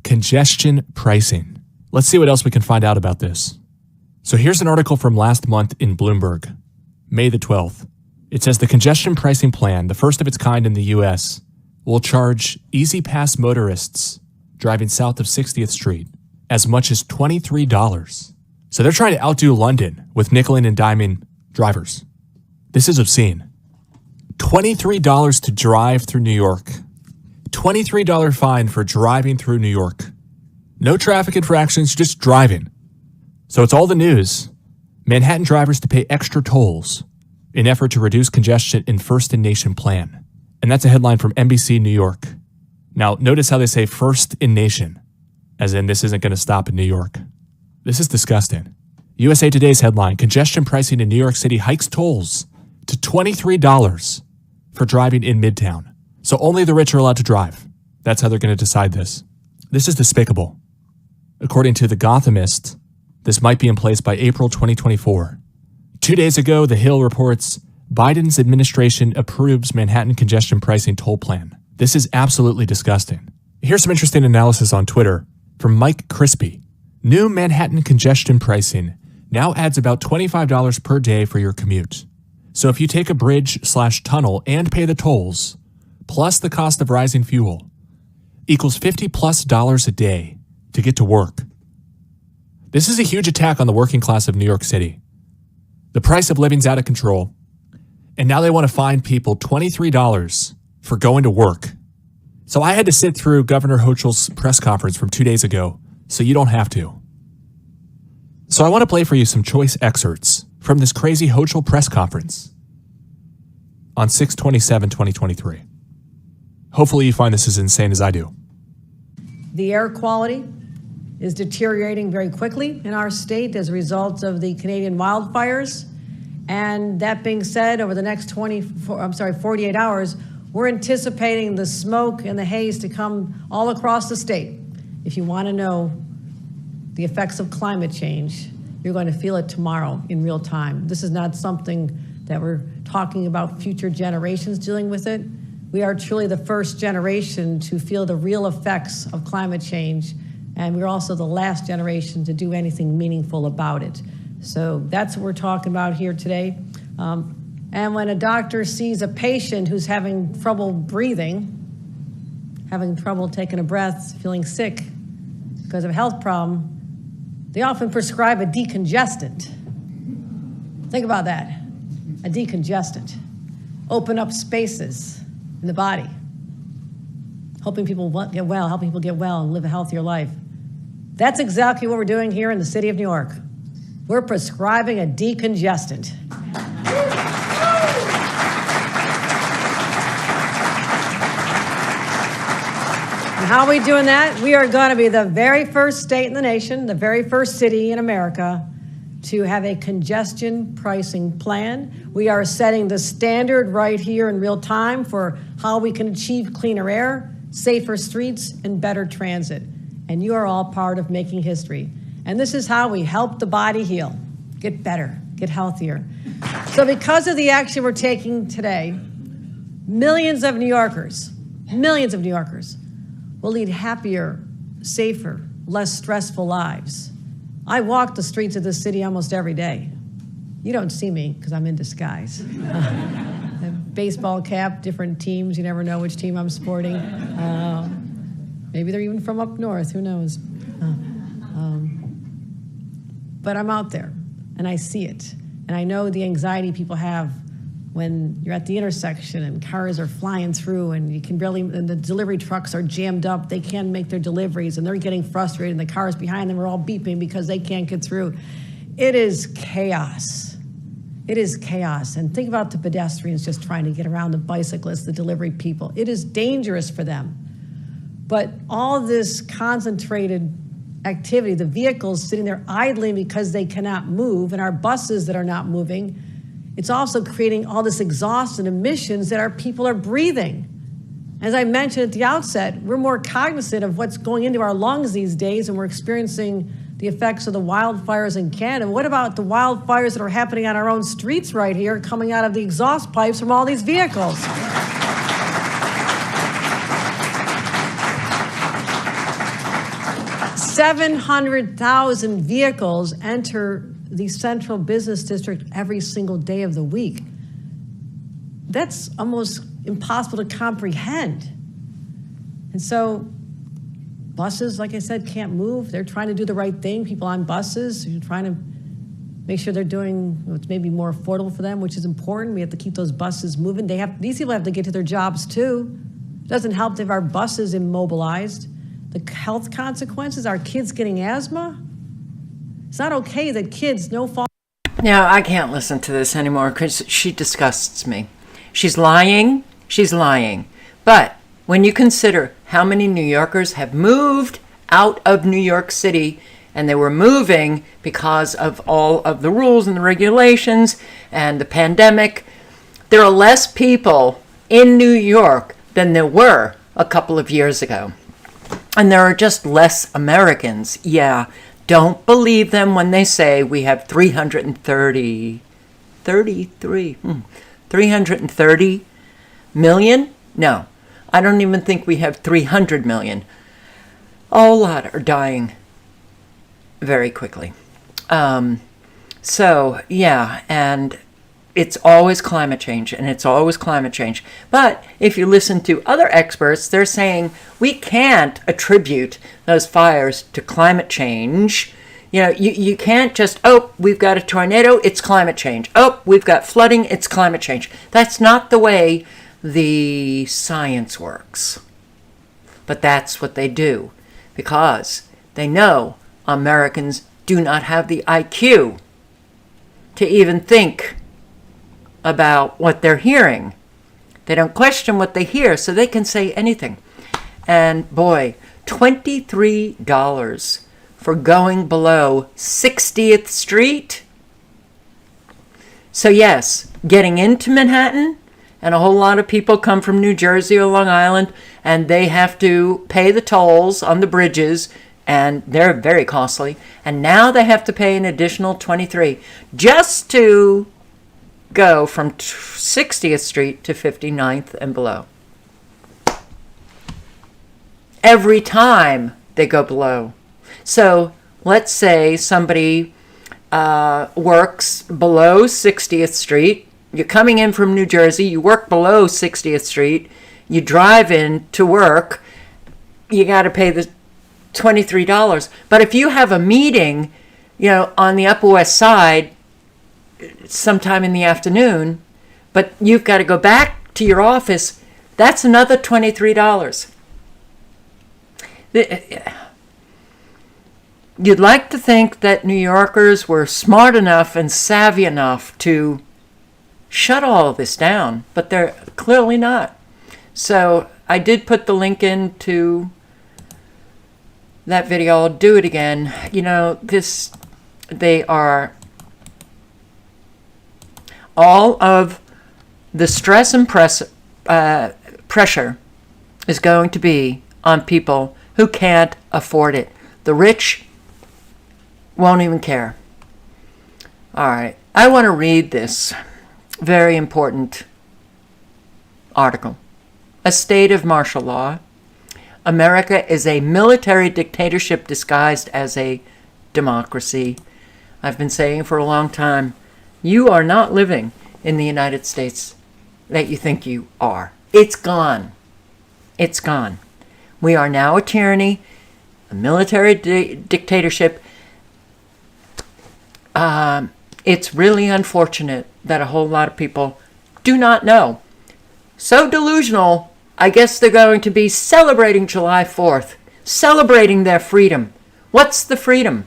Congestion pricing. Let's see what else we can find out about this. So here's an article from last month in Bloomberg, May the 12th. It says the congestion pricing plan, the first of its kind in the U.S., will charge Easy Pass motorists driving south of 60th Street as much as $23. So they're trying to outdo London with nickeling and diming drivers. This is obscene. $23 to drive through New York. $23 fine for driving through New York. No traffic infractions, just driving. So it's all the news. Manhattan drivers to pay extra tolls in effort to reduce congestion in First in Nation plan. And that's a headline from NBC New York. Now, notice how they say First in Nation, as in this isn't going to stop in New York. This is disgusting. USA Today's headline, congestion pricing in New York City hikes tolls to $23 for driving in Midtown. So only the rich are allowed to drive. That's how they're going to decide this. This is despicable. According to The Gothamist, this might be in place by April 2024. 2 days ago, The Hill reports Biden's administration approves Manhattan congestion pricing toll plan. This is absolutely disgusting. Here's some interesting analysis on Twitter from Mike Crispy. New Manhattan congestion pricing now adds about $25 per day for your commute. So if you take a bridge/tunnel and pay the tolls, plus the cost of rising fuel, equals $50+ a day to get to work. This is a huge attack on the working class of New York City. The price of living's out of control, and now they want to fine people $23 for going to work. So I had to sit through Governor Hochul's press conference from 2 days ago, so you don't have to. So I want to play for you some choice excerpts from this crazy Hochul press conference on 6/27/2023. Hopefully you find this as insane as I do. The air quality is deteriorating very quickly in our state as a result of the Canadian wildfires. And that being said, over the next 48 hours, we're anticipating the smoke and the haze to come all across the state. If you want to know the effects of climate change, you're going to feel it tomorrow in real time. This is not something that we're talking about future generations dealing with it. We are truly the first generation to feel the real effects of climate change, and we're also the last generation to do anything meaningful about it. So that's what we're talking about here today. And when a doctor sees a patient who's having trouble breathing, having trouble taking a breath, feeling sick because of a health problem, they often prescribe a decongestant. Think about that, a decongestant. Open up spaces in the body, helping people get well, helping people get well and live a healthier life. That's exactly what we're doing here in the city of New York. We're prescribing a decongestant. And how are we doing that? We are going to be the very first state in the nation, the very first city in America to have a congestion pricing plan. We are setting the standard right here in real time for how we can achieve cleaner air, safer streets, and better transit. And you are all part of making history. And this is how we help the body heal, get better, get healthier. So because of the action we're taking today, millions of New Yorkers will lead happier, safer, less stressful lives. I walk the streets of this city almost every day. You don't see me because I'm in disguise. Baseball cap, different teams. You never know which team I'm sporting. Maybe they're even from up north, who knows? But I'm out there and I see it. And I know the anxiety people have when you're at the intersection and cars are flying through and you can barely, and the delivery trucks are jammed up, they can't make their deliveries and they're getting frustrated and the cars behind them are all beeping because they can't get through. It is chaos. It is chaos. And think about the pedestrians just trying to get around, the bicyclists, the delivery people. It is dangerous for them. But all this concentrated activity, the vehicles sitting there idling because they cannot move, and our buses that are not moving, it's also creating all this exhaust and emissions that our people are breathing. As I mentioned at the outset, we're more cognizant of what's going into our lungs these days, and we're experiencing the effects of the wildfires in Canada. What about the wildfires that are happening on our own streets right here, coming out of the exhaust pipes from all these vehicles? 700,000 vehicles enter the central business district every single day of the week. That's almost impossible to comprehend. And so buses, like I said, can't move. They're trying to do the right thing. People on buses, you're trying to make sure they're doing what's maybe more affordable for them, which is important. We have to keep those buses moving. These people have to get to their jobs too. It doesn't help to have our buses immobilized. The health consequences, our kids getting asthma. It's not okay that kids, no fault. Now, I can't listen to this anymore because she disgusts me. She's lying. She's lying. But when you consider how many New Yorkers have moved out of New York City, and they were moving because of all of the rules and the regulations and the pandemic, there are less people in New York than there were a couple of years ago. And there are just less Americans. Yeah, don't believe them when they say we have 330 million? No, I don't even think we have 300 million. A whole lot are dying very quickly. So, yeah, and it's always climate change, and it's always climate change. But if you listen to other experts, they're saying we can't attribute those fires to climate change. You know, you can't just, oh, we've got a tornado, it's climate change. Oh, we've got flooding, it's climate change. That's not the way the science works. But that's what they do, because they know Americans do not have the IQ to even think about what they're hearing. They don't question what they hear, so they can say anything. And boy, $23 for going below 60th Street. So yes, getting into Manhattan, and a whole lot of people come from New Jersey or Long Island, and they have to pay the tolls on the bridges, and they're very costly. And now they have to pay an additional $23 just to go from 60th Street to 59th and below. Every time they go below. So let's say somebody works below 60th Street. You're coming in from New Jersey, you work below 60th Street, you drive in to work, you got to pay the $23. But if you have a meeting, you know, on the Upper West Side sometime in the afternoon, but you've got to go back to your office, that's another $23. You'd like to think that New Yorkers were smart enough and savvy enough to shut all of this down, but they're clearly not. So I did put the link into that video. I'll do it again. You know, they are, all of the stress and pressure is going to be on people who can't afford it. The rich won't even care. All right, I want to read this very important article. A state of martial law. America is a military dictatorship disguised as a democracy. I've been saying for a long time, you are not living in the United States that you think you are. It's gone. It's gone. We are now a tyranny, a military dictatorship. It's really unfortunate that a whole lot of people do not know. So delusional, I guess they're going to be celebrating July 4th, celebrating their freedom. What's the freedom?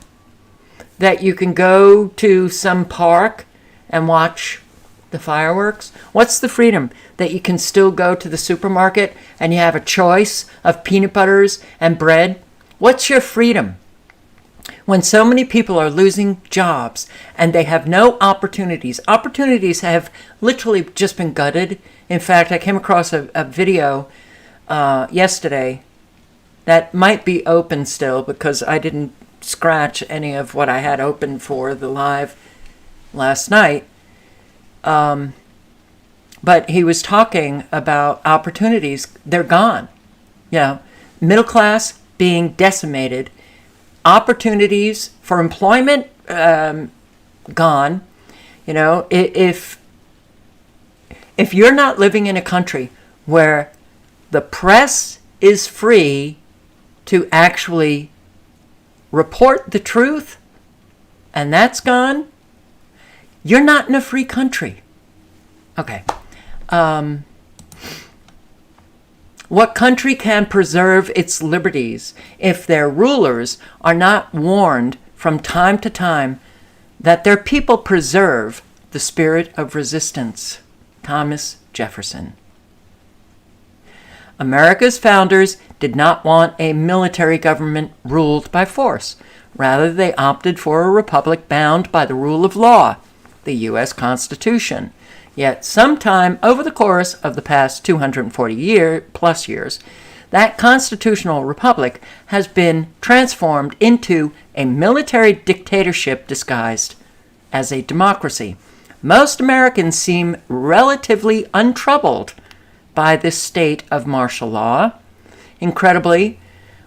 That you can go to some park and watch the fireworks? What's the freedom? That you can still go to the supermarket and you have a choice of peanut butters and bread? What's your freedom? When so many people are losing jobs and they have no opportunities. Opportunities have literally just been gutted. In fact, I came across a video yesterday that might be open still because I didn't scratch any of what I had open for the live last night. But he was talking about opportunities. They're gone. You know, middle class being decimated, opportunities for employment gone. You know, if you're not living in a country where the press is free to actually report the truth, and that's gone, you're not in a free country. Okay. What country can preserve its liberties if their rulers are not warned from time to time that their people preserve the spirit of resistance? Thomas Jefferson. America's founders did not want a military government ruled by force. Rather, they opted for a republic bound by the rule of law, the U.S. Constitution. Yet sometime over the course of the past 240 plus years, that constitutional republic has been transformed into a military dictatorship disguised as a democracy. Most Americans seem relatively untroubled by this state of martial law. Incredibly,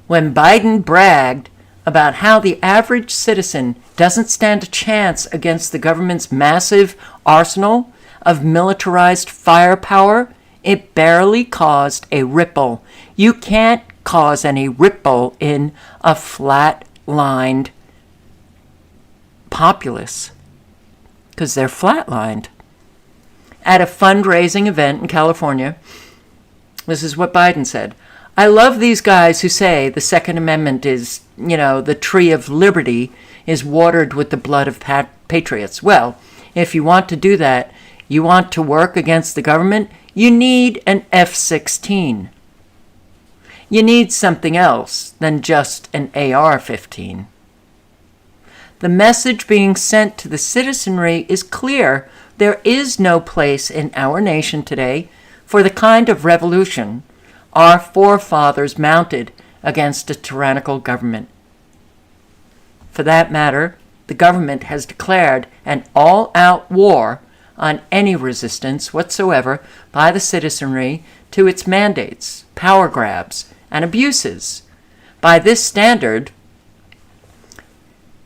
when Biden bragged about how the average citizen doesn't stand a chance against the government's massive arsenal of militarized firepower, it barely caused a ripple. You can't cause any ripple in a flat-lined populace because they're flat-lined. At a fundraising event in California, this is what Biden said. I love these guys who say the Second Amendment is, the tree of liberty is watered with the blood of patriots. Well, if you want to do that, you want to work against the government, you need an F-16. You need something else than just an AR-15. The message being sent to the citizenry is clear. There is no place in our nation today for the kind of revolution our forefathers mounted against a tyrannical government. For that matter, the government has declared an all-out war on any resistance whatsoever by the citizenry to its mandates, power grabs, and abuses. By this standard,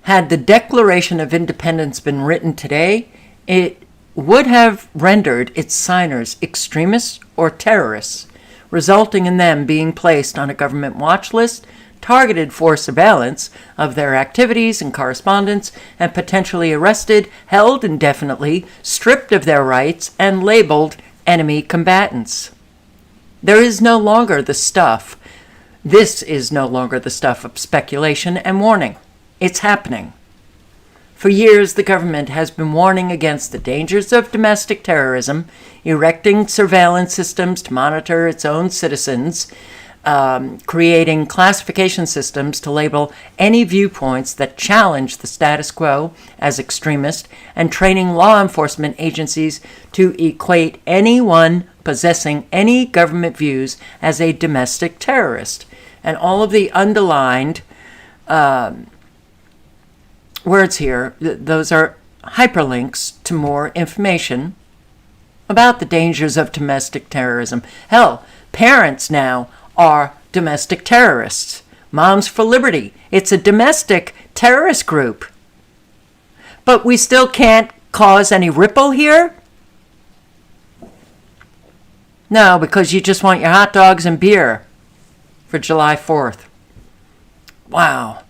had the Declaration of Independence been written today, it would have rendered its signers extremists or terrorists, resulting in them being placed on a government watch list, targeted for surveillance of their activities and correspondence, and potentially arrested, held indefinitely, stripped of their rights, and labeled enemy combatants. This is no longer the stuff of speculation and warning. It's happening. For years, the government has been warning against the dangers of domestic terrorism, erecting surveillance systems to monitor its own citizens, creating classification systems to label any viewpoints that challenge the status quo as extremist, and training law enforcement agencies to equate anyone possessing any government views as a domestic terrorist. And all of the underlined words here, those are hyperlinks to more information about the dangers of domestic terrorism. Hell, parents now are domestic terrorists. Moms for Liberty, it's a domestic terrorist group. But we still can't cause any ripple here? No, because you just want your hot dogs and beer for July 4th. Wow.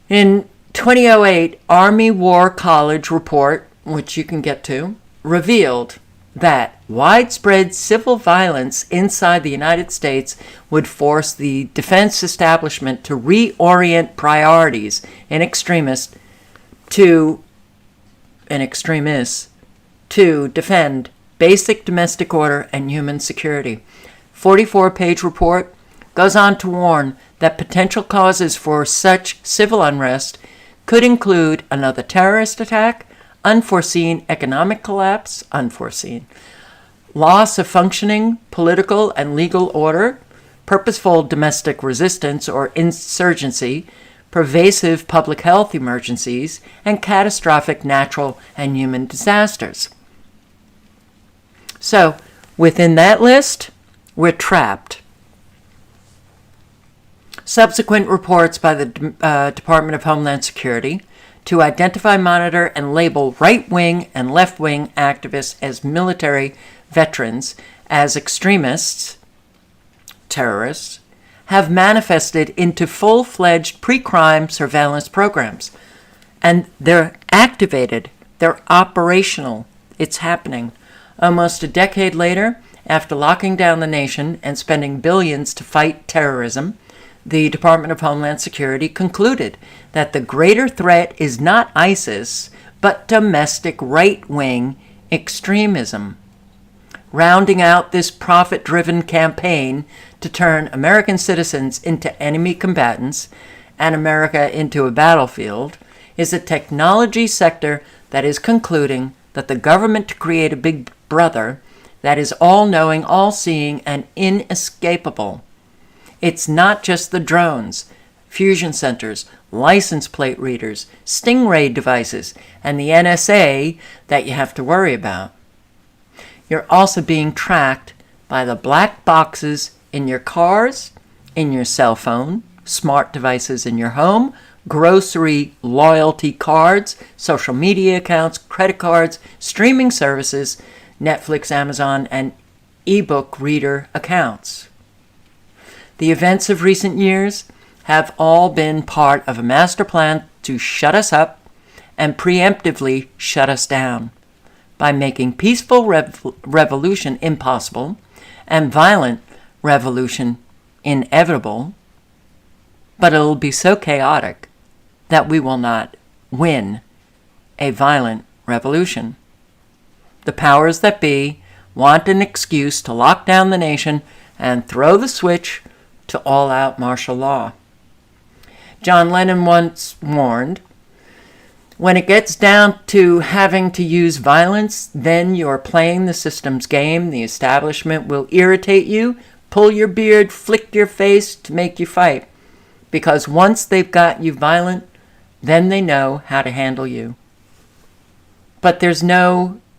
In 2008, Army War College report, which you can get to, revealed that widespread civil violence inside the United States would force the defense establishment to reorient priorities in extremists to defend basic domestic order and human security. 44-page report goes on to warn that potential causes for such civil unrest could include another terrorist attack, unforeseen economic collapse, loss of functioning political and legal order, purposeful domestic resistance or insurgency, pervasive public health emergencies, and catastrophic natural and human disasters. So, within that list, we're trapped. Subsequent reports by the Department of Homeland Security to identify, monitor, and label right-wing and left-wing activists as military veterans, as extremists, terrorists, have manifested into full-fledged pre-crime surveillance programs. And they're activated. They're operational. It's happening. Almost a decade later, after locking down the nation and spending billions to fight terrorism, the Department of Homeland Security concluded that the greater threat is not ISIS, but domestic right-wing extremism. Rounding out this profit-driven campaign to turn American citizens into enemy combatants and America into a battlefield is a technology sector that is concluding that the government to create a big brother that is all-knowing, all-seeing, and inescapable. It's not just the drones, fusion centers, license plate readers, Stingray devices, and the NSA that you have to worry about. You're also being tracked by the black boxes in your cars, in your cell phone, smart devices in your home, grocery loyalty cards, social media accounts, credit cards, streaming services, Netflix, Amazon, and ebook reader accounts. The events of recent years have all been part of a master plan to shut us up and preemptively shut us down by making peaceful revolution impossible and violent revolution inevitable, but it'll be so chaotic that we will not win a violent revolution. The powers that be want an excuse to lock down the nation and throw the switch to all-out martial law. John Lennon once warned, when it gets down to having to use violence, then you're playing the system's game. The establishment will irritate you, pull your beard, flick your face to make you fight. Because once they've got you violent, then they know how to handle you. But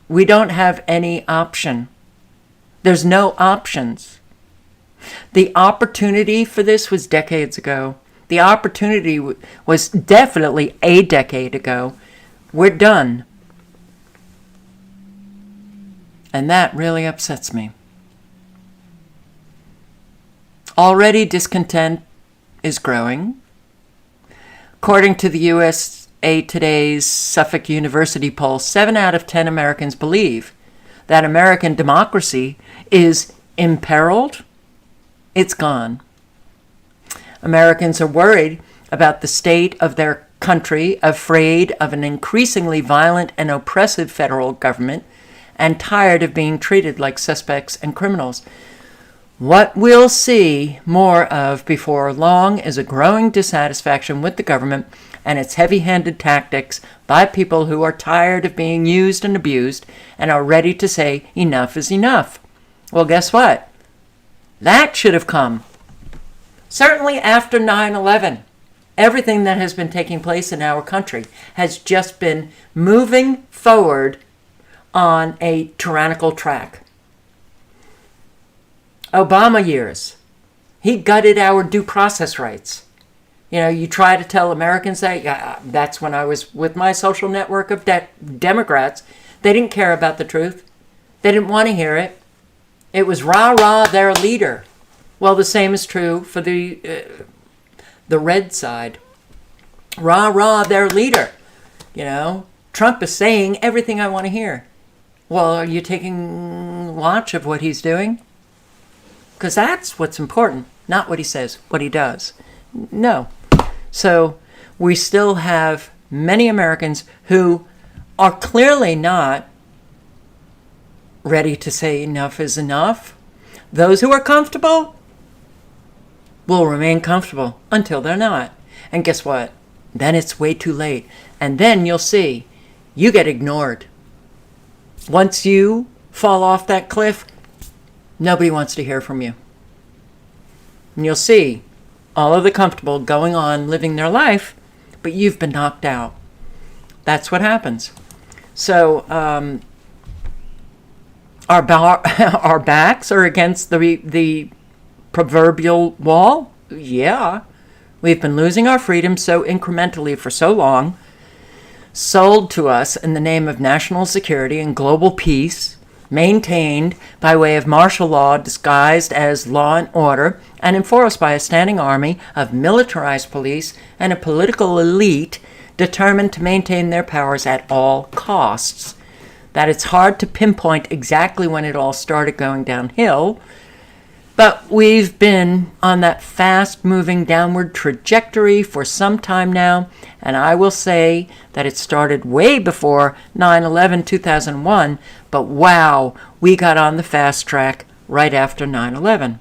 we don't have any option. There's no options. The opportunity for this was decades ago. The opportunity was definitely a decade ago. We're done. And that really upsets me. Already discontent is growing. According to the USA Today's Suffolk University poll, 7 out of 10 Americans believe that American democracy is imperiled. It's gone. Americans are worried about the state of their country, afraid of an increasingly violent and oppressive federal government, and tired of being treated like suspects and criminals. What we'll see more of before long is a growing dissatisfaction with the government and its heavy-handed tactics by people who are tired of being used and abused and are ready to say enough is enough. Well, guess what? That should have come. Certainly after 9/11, everything that has been taking place in our country has just been moving forward on a tyrannical track. Obama years, he gutted our due process rights. You try to tell Americans that, that's when I was with my social network of Democrats. They didn't care about the truth. They didn't want to hear it. It was rah-rah their leader. Well, the same is true for the red side. Rah-rah their leader. Trump is saying everything I want to hear. Well, are you taking watch of what he's doing? Because that's what's important, not what he says, what he does. No. So we still have many Americans who are clearly not ready to say enough is enough. Those who are comfortable will remain comfortable until they're not. And guess what? Then it's way too late. And then you'll see, you get ignored. Once you fall off that cliff, nobody wants to hear from you. And you'll see all of the comfortable going on, living their life, but you've been knocked out. That's what happens. So our backs are against the proverbial wall. Yeah. We've been losing our freedom so incrementally for so long, sold to us in the name of national security and global peace, maintained by way of martial law disguised as law and order, and enforced by a standing army of militarized police and a political elite determined to maintain their powers at all costs. That it's hard to pinpoint exactly when it all started going downhill, but we've been on that fast-moving downward trajectory for some time now, and I will say that it started way before 9/11/2001, but wow, we got on the fast track right after 9/11.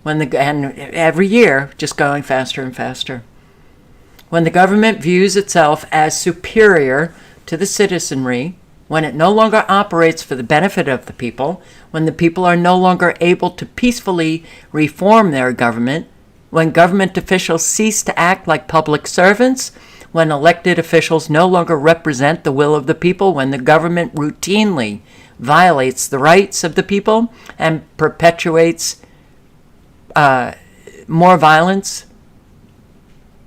And every year, just going faster and faster. When the government views itself as superior to the citizenry, when it no longer operates for the benefit of the people, when the people are no longer able to peacefully reform their government, when government officials cease to act like public servants, when elected officials no longer represent the will of the people, when the government routinely violates the rights of the people and perpetuates more violence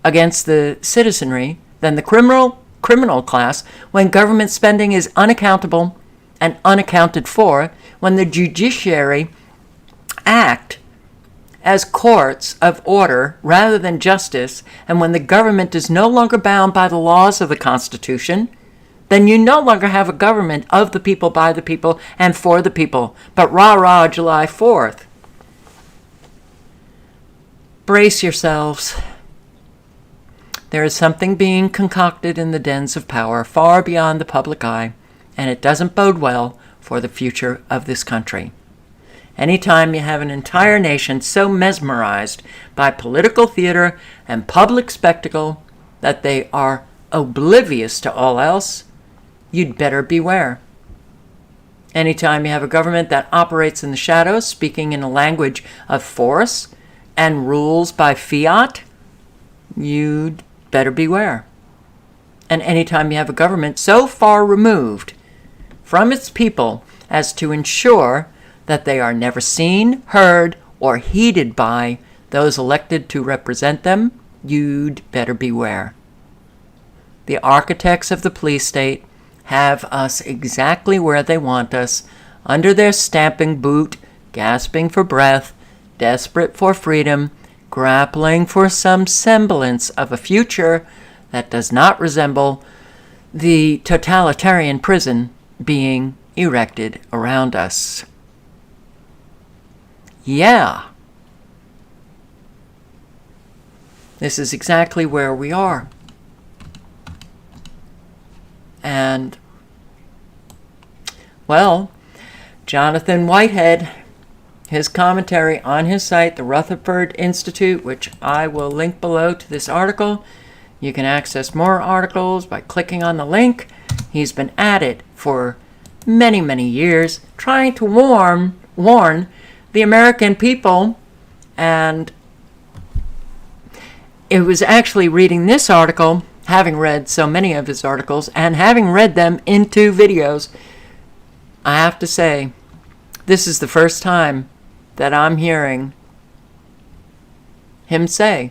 against the citizenry than the criminal class, when government spending is unaccountable and unaccounted for, when the judiciary act as courts of order rather than justice, and when the government is no longer bound by the laws of the Constitution, then you no longer have a government of the people, by the people, and for the people, but rah-rah July 4th. Brace yourselves. There is something being concocted in the dens of power far beyond the public eye, and it doesn't bode well for the future of this country. Anytime you have an entire nation so mesmerized by political theater and public spectacle that they are oblivious to all else, you'd better beware. Anytime you have a government that operates in the shadows, speaking in a language of force and rules by fiat, you'd better beware. And anytime you have a government so far removed from its people as to ensure that they are never seen, heard, or heeded by those elected to represent them, you'd better beware. The architects of the police state have us exactly where they want us, under their stamping boot, gasping for breath, desperate for freedom, grappling for some semblance of a future that does not resemble the totalitarian prison being erected around us. Yeah. This is exactly where we are. And, well, Jonathan Whitehead, his commentary on his site, the Rutherford Institute, which I will link below to this article. You can access more articles by clicking on the link. He's been at it for many, many years, trying to warn the American people. And it was actually reading this article, having read so many of his articles, and having read them into videos, I have to say, this is the first time that I'm hearing him say,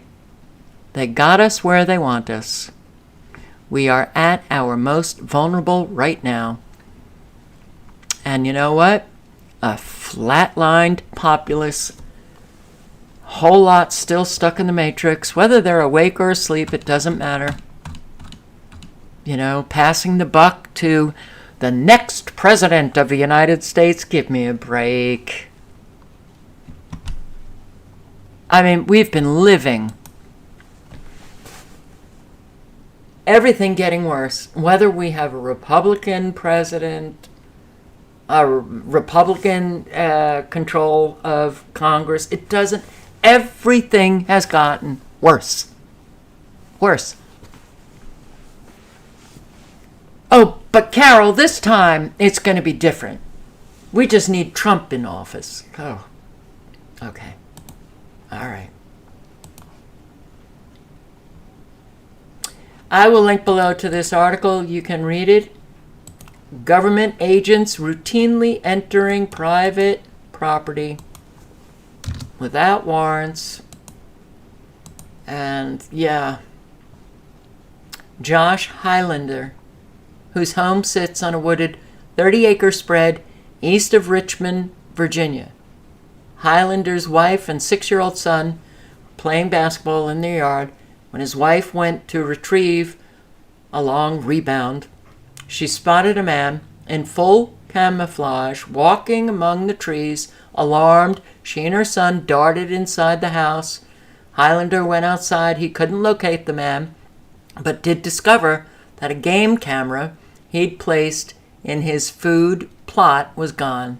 they got us where they want us. We are at our most vulnerable right now. And you know what? A flatlined populace, whole lot still stuck in the matrix. Whether they're awake or asleep, it doesn't matter. You know, passing the buck to the next president of the United States. Give me a break. I mean, we've been living everything getting worse. Whether we have a Republican president, a Republican control of Congress, it doesn't. Everything has gotten worse. Worse. Oh, but Carol, this time it's going to be different. We just need Trump in office. Oh, okay. All right. I will link below to this article. You can read it. Government agents routinely entering private property without warrants. And yeah, Josh Highlander, whose home sits on a wooded 30-acre spread east of Richmond, Virginia. Highlander's wife and 6-year-old son were playing basketball in their yard when his wife went to retrieve a long rebound. She spotted a man in full camouflage walking among the trees. Alarmed, she and her son darted inside the house. Highlander went outside. He couldn't locate the man, but did discover that a game camera he'd placed in his food plot was gone.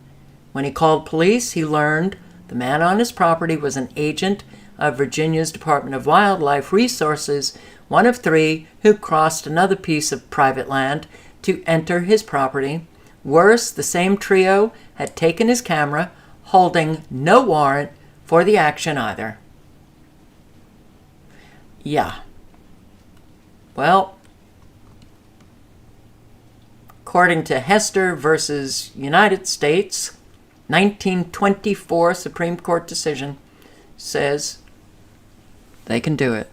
When he called police, he learned the man on his property was an agent of Virginia's Department of Wildlife Resources, one of 3 who crossed another piece of private land to enter his property. Worse, the same trio had taken his camera, holding no warrant for the action either. Yeah. Well, according to Hester versus United States, 1924 Supreme Court decision says they can do it.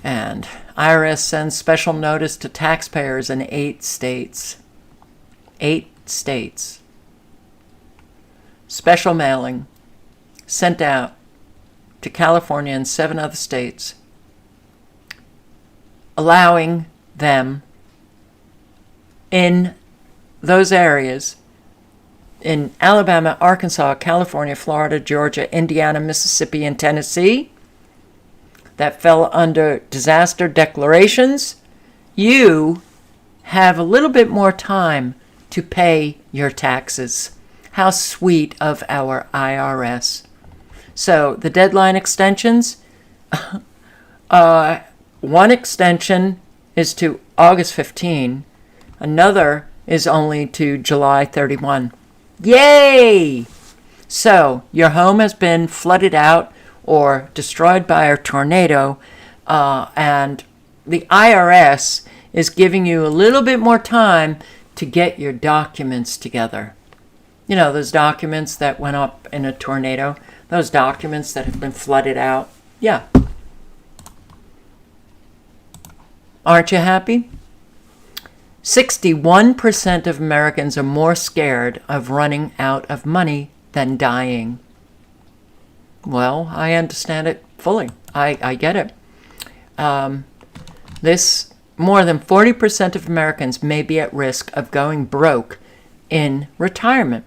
And IRS sends special notice to taxpayers in 8 states. 8 states. Special mailing sent out to California and 7 other states, allowing them in those areas in Alabama, Arkansas, California, Florida, Georgia, Indiana, Mississippi, and Tennessee that fell under disaster declarations. You have a little bit more time to pay your taxes. How sweet of our IRS. So the deadline extensions, one extension is to August 15, another is only to July 31. Yay! So your home has been flooded out or destroyed by a tornado, and the IRS is giving you a little bit more time to get your documents together. You know, those documents that went up in a tornado, those documents that have been flooded out. Yeah. Aren't you happy? 61% of Americans are more scared of running out of money than dying. Well, I understand it fully. I get it. More than 40% of Americans may be at risk of going broke in retirement.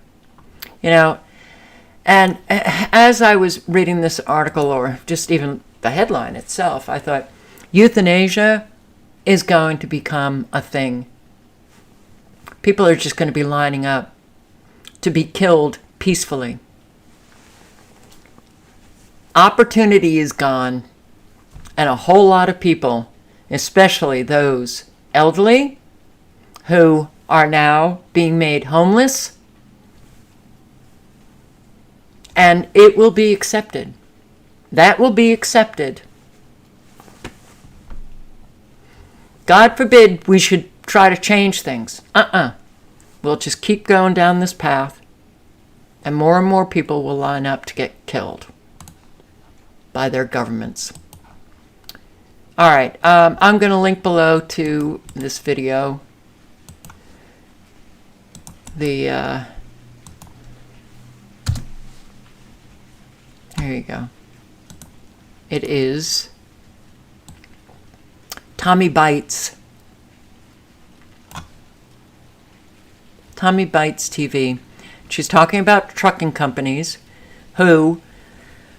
You know, and as I was reading this article, or just even the headline itself, I thought euthanasia is going to become a thing. People are just going to be lining up to be killed peacefully. Opportunity is gone, and a whole lot of people, especially those elderly who are now being made homeless, and it will be accepted. That will be accepted. God forbid we should try to change things. We'll just keep going down this path, and more people will line up to get killed by their governments. All right, I'm going to link below to this video. Here you go. It is Tommy Bites. Tommy Bites TV. She's talking about trucking companies who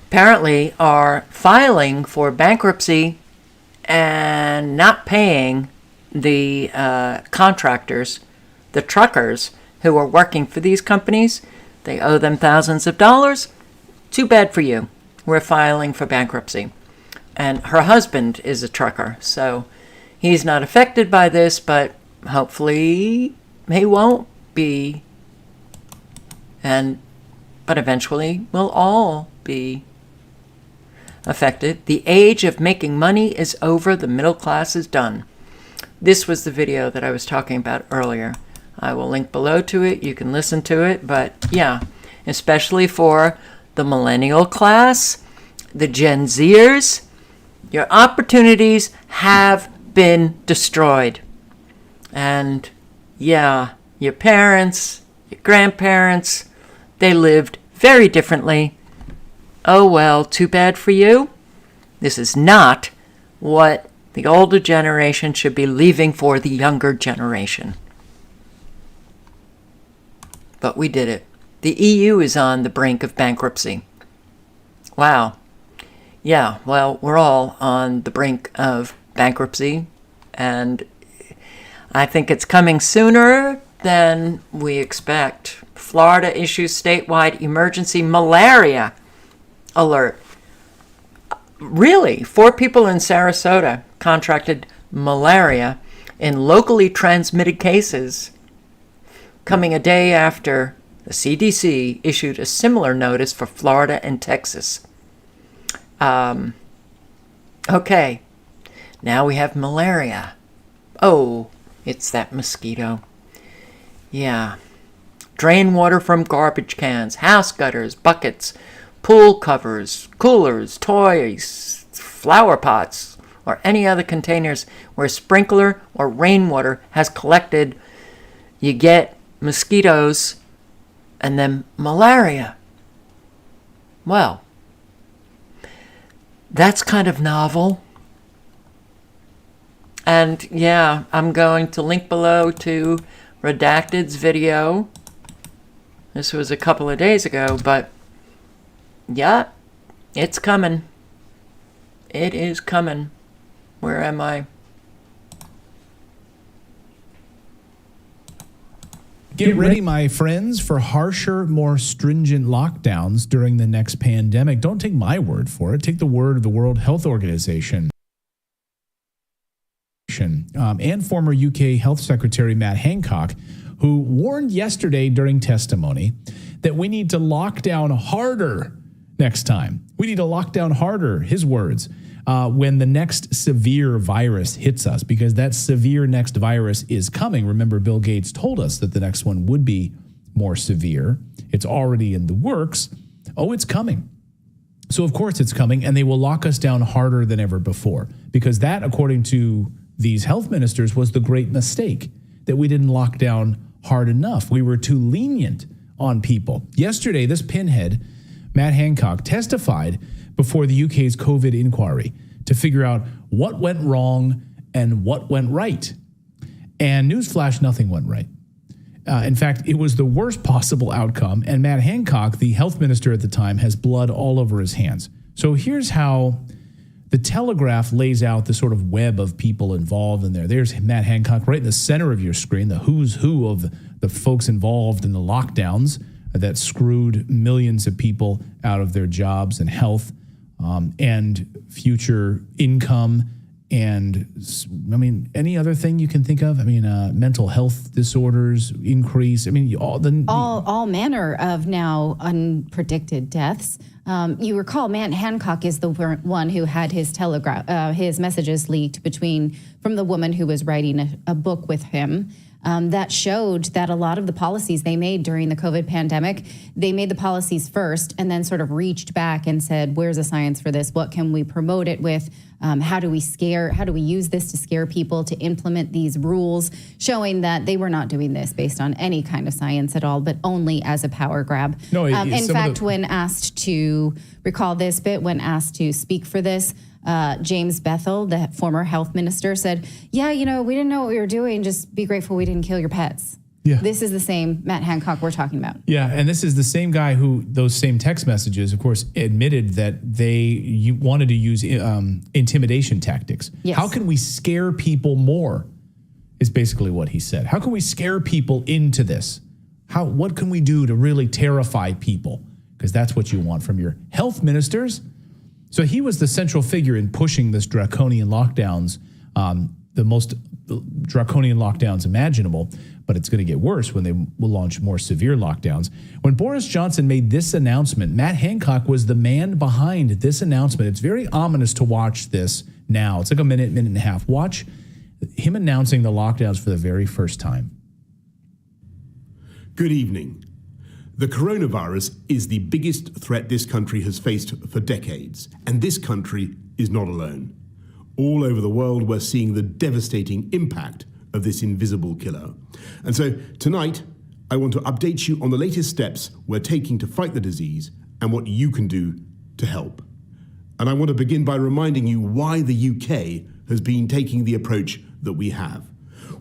apparently are filing for bankruptcy and not paying the contractors, the truckers who are working for these companies. They owe them thousands of dollars. Too bad for you. We're filing for bankruptcy. And her husband is a trucker, so he's not affected by this, but hopefully he won't be. And but eventually we'll all be affected. The age of making money is over. The middle class is done. This was the video that I was talking about earlier. I will link below to it. You can listen to it. But yeah, especially for the millennial class, the Gen Zers, your opportunities have been destroyed. And yeah, your parents, your grandparents, they lived very differently. Oh well, too bad for you. This is not what the older generation should be leaving for the younger generation. But we did it. The EU is on the brink of bankruptcy. Wow. Yeah, well, we're all on the brink of bankruptcy, and I think it's coming sooner than we expect. Florida issues statewide emergency malaria alert. Really, 4 people in Sarasota contracted malaria in locally transmitted cases, coming a day after the CDC issued a similar notice for Florida and Texas. Okay, now we have malaria. Oh, it's that mosquito. Yeah. Drain water from garbage cans, house gutters, buckets, pool covers, coolers, toys, flower pots, or any other containers where sprinkler or rainwater has collected. You get mosquitoes and then malaria. Well, that's kind of novel. And yeah, I'm going to link below to Redacted's video. This was a couple of days ago, but yeah, it's coming. It is coming. Where am I? Get ready, my friends, for harsher, more stringent lockdowns during the next pandemic. Don't take my word for it. Take the word of the World Health Organization. And former UK Health Secretary Matt Hancock, who warned yesterday during testimony that we need to lock down harder next time. We need to lock down harder, his words, when the next severe virus hits us, because that severe next virus is coming. Remember, Bill Gates told us that the next one would be more severe. It's already in the works. Oh, it's coming. So, of course, it's coming, and they will lock us down harder than ever before, because that, according to these health ministers, was the great mistake, that we didn't lock down hard enough. We were too lenient on people. Yesterday, this pinhead, Matt Hancock, testified before the UK's COVID inquiry to figure out what went wrong and what went right. And newsflash, nothing went right. In fact, it was the worst possible outcome, and Matt Hancock, the health minister at the time, has blood all over his hands. So here's how the Telegraph lays out the sort of web of people involved in there. There's Matt Hancock right in the center of your screen, the who's who of the folks involved in the lockdowns that screwed millions of people out of their jobs and health and future income. And I mean, any other thing you can think of? I mean, mental health disorders increase. I mean, all manner of now unpredicted deaths. You recall, Matt Hancock is the one who had his his messages leaked from the woman who was writing a book with him. That showed that a lot of the policies they made during the COVID pandemic, they made the policies first and then sort of reached back and said, where's the science for this? What can we promote it with? How do we use this to scare people to implement these rules, showing that they were not doing this based on any kind of science at all, but only as a power grab. No, in fact, when asked to recall this bit, when asked to speak for this, James Bethel, the former health minister, said, yeah, we didn't know what we were doing. Just be grateful we didn't kill your pets. Yeah. This is the same Matt Hancock we're talking about. Yeah, and this is the same guy who, those same text messages, of course, admitted that they wanted to use intimidation tactics. Yes. How can we scare people more, is basically what he said. How can we scare people into this? What can we do to really terrify people? Because that's what you want from your health ministers. So he was the central figure in pushing this draconian lockdowns, the most draconian lockdowns imaginable. but it's going to get worse when they will launch more severe lockdowns. When Boris Johnson made this announcement, Matt Hancock was the man behind this announcement. It's very ominous to watch this now. It's like a minute and a half. Watch him announcing the lockdowns for the very first time. Good evening. The coronavirus is the biggest threat this country has faced for decades, and this country is not alone. All over the world, we're seeing the devastating impact of this invisible killer. And so tonight, I want to update you on the latest steps we're taking to fight the disease and what you can do to help. And I want to begin by reminding you why the UK has been taking the approach that we have.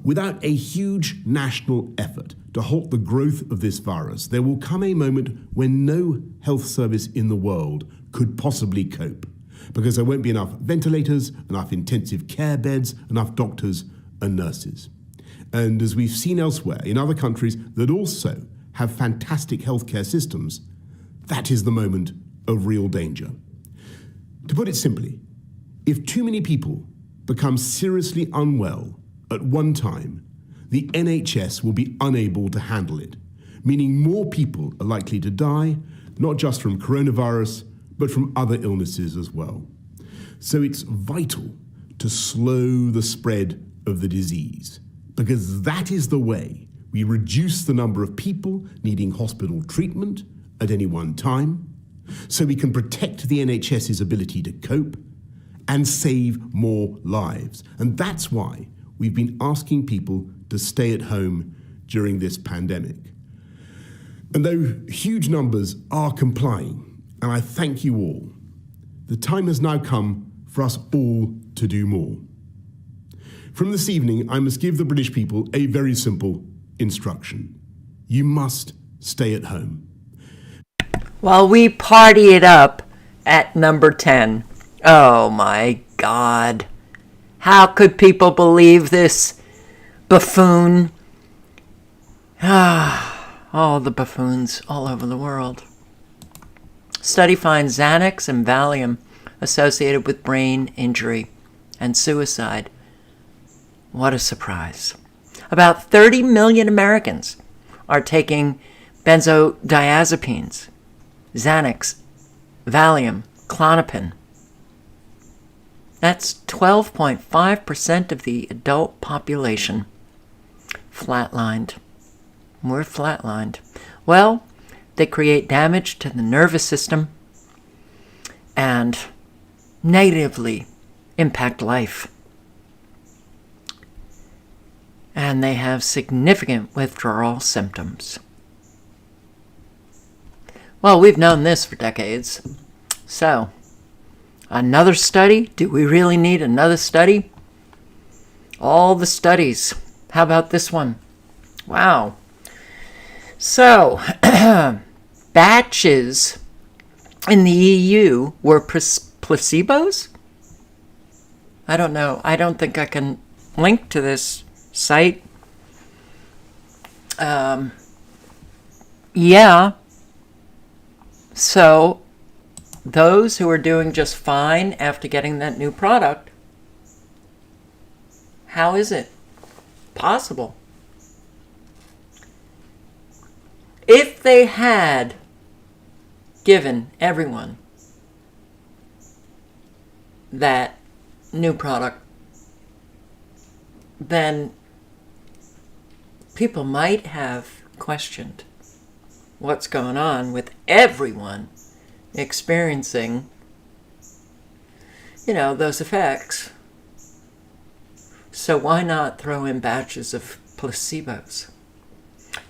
Without a huge national effort to halt the growth of this virus, there will come a moment when no health service in the world could possibly cope, because there won't be enough ventilators, enough intensive care beds, enough doctors and nurses. And as we've seen elsewhere in other countries that also have fantastic healthcare systems, that is the moment of real danger. To put it simply, if too many people become seriously unwell at one time, the NHS will be unable to handle it, meaning more people are likely to die, not just from coronavirus, but from other illnesses as well. So it's vital to slow the spread of the disease, because that is the way we reduce the number of people needing hospital treatment at any one time, so we can protect the NHS's ability to cope and save more lives. And that's why we've been asking people to stay at home during this pandemic. And though huge numbers are complying, and I thank you all, the time has now come for us all to do more. From this evening, I must give the British people a very simple instruction. You must stay at home. While we party it up at number 10. Oh my God. How could people believe this buffoon? All the buffoons all over the world. Study finds Xanax and Valium associated with brain injury and suicide. What a surprise. About 30 million Americans are taking benzodiazepines, Xanax, Valium, Klonopin. That's 12.5% of the adult population. Flatlined. We're flatlined. Well, they create damage to the nervous system and negatively impact life. And they have significant withdrawal symptoms. Well, we've known this for decades. So, another study? Do we really need another study? All the studies. How about this one? Wow. So, batches in the EU were placebos? I don't know. I don't think I can link to this site. Yeah. So, those who are doing just fine after getting that new product, how is it possible? If they had given everyone that new product, then people might have questioned what's going on with everyone experiencing, those effects. So why not throw in batches of placebos?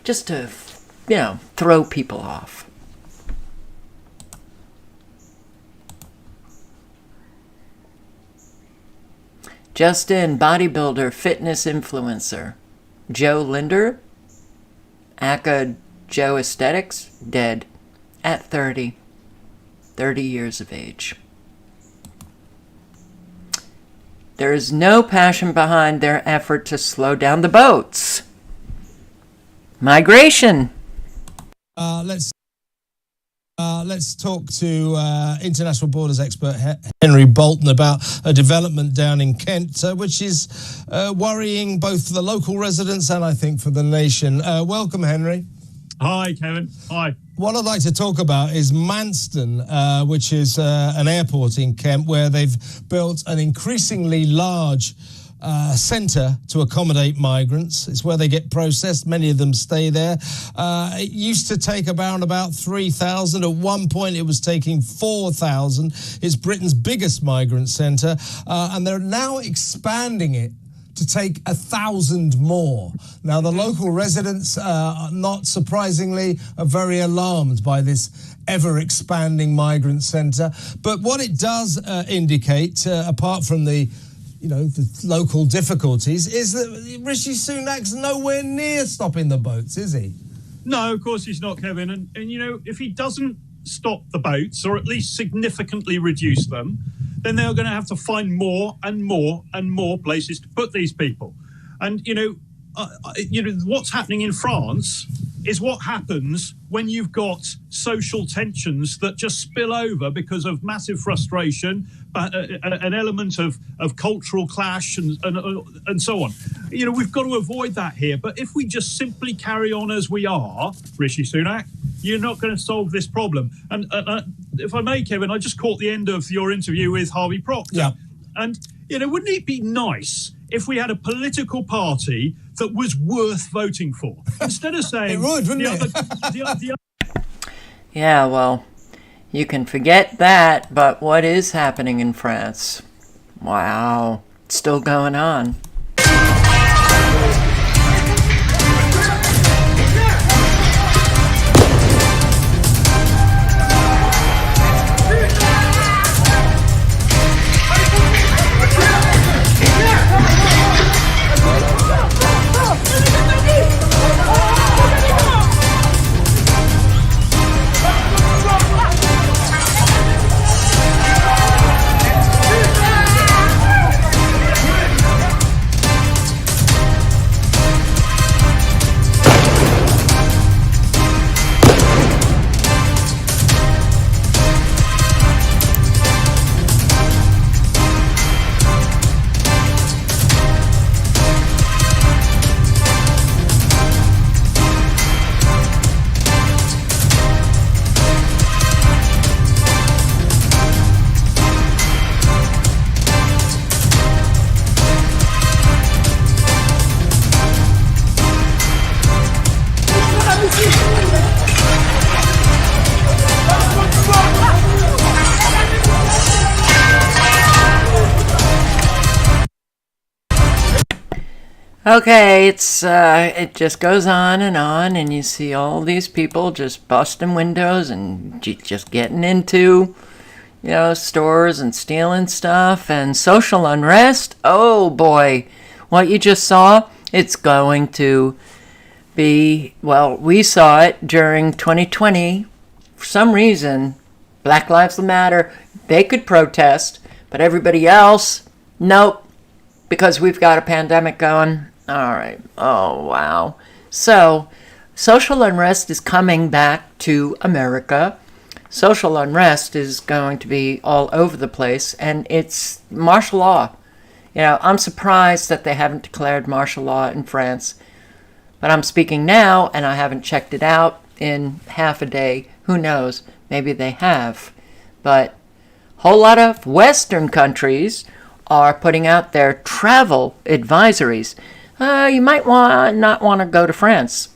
Just to, throw people off. Just in, bodybuilder, fitness influencer, Joe Linder, aka Joe Aesthetics, dead at 30 years of age. There is no passion behind their effort to slow down the boats. Migration. Let's Let's talk to international borders expert Henry Bolton about a development down in Kent, which is worrying both the local residents and I think for the nation. Welcome, Henry. Hi, Kevin. Hi. What I'd like to talk about is Manston, which is an airport in Kent where they've built an increasingly large centre to accommodate migrants. It's where they get processed. Many of them stay there. It used to take about 3,000. At one point, it was taking 4,000. It's Britain's biggest migrant centre, and they're now expanding it to take 1,000 more. Now, the local residents, not surprisingly, are very alarmed by this ever-expanding migrant centre. But what it does indicate, apart from the local difficulties, is that Rishi Sunak's nowhere near stopping the boats, is he? No, of course he's not, Kevin. And if he doesn't stop the boats, or at least significantly reduce them, then they're going to have to find more and more and more places to put these people. And, what's happening in France is what happens when you've got social tensions that just spill over because of massive frustration, an element of cultural clash and so on. We've got to avoid that here. But if we just simply carry on as we are, Rishi Sunak, you're not going to solve this problem. And if I may, Kevin, I just caught the end of your interview with Harvey Procter. Yeah. And, wouldn't it be nice if we had a political party that was worth voting for? Instead of saying... It would, wouldn't it? Yeah, well, you can forget that, but what is happening in France? Wow, it's still going on. Okay, it just goes on, and you see all these people just busting windows and just getting into, stores and stealing stuff and social unrest. Oh boy, what you just saw, it's going to be, well, we saw it during 2020. For some reason, Black Lives Matter, they could protest, but everybody else, nope, because we've got a pandemic going. All right. Oh, wow. So, social unrest is coming back to America. Social unrest is going to be all over the place, and it's martial law. I'm surprised that they haven't declared martial law in France, but I'm speaking now, and I haven't checked it out in half a day. Who knows? Maybe they have. But a whole lot of Western countries are putting out their travel advisories. You might not want to go to France.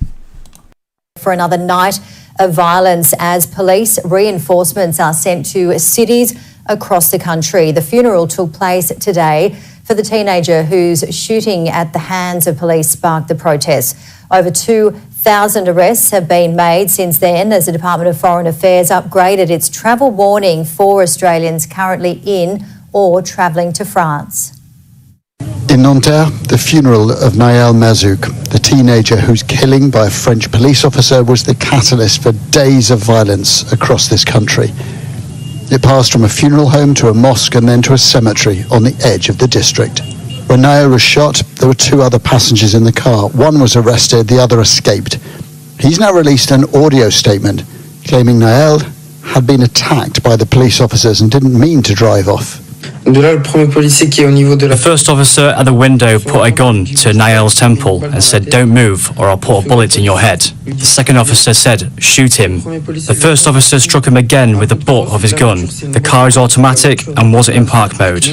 For another night of violence as police reinforcements are sent to cities across the country. The funeral took place today for the teenager whose shooting at the hands of police sparked the protests. Over 2,000 arrests have been made since then as the Department of Foreign Affairs upgraded its travel warning for Australians currently in or travelling to France. In Nanterre, the funeral of Naël Mazouk, the teenager whose killing by a French police officer was the catalyst for days of violence across this country. It passed from a funeral home to a mosque and then to a cemetery on the edge of the district. When Naël was shot, there were two other passengers in the car. One was arrested, the other escaped. He's now released an audio statement claiming Naël had been attacked by the police officers and didn't mean to drive off. The first officer at the window put a gun to Nael's temple and said, "Don't move or I'll put a bullet in your head." The second officer said, "Shoot him." The first officer struck him again with the butt of his gun. The car is automatic and was in park mode.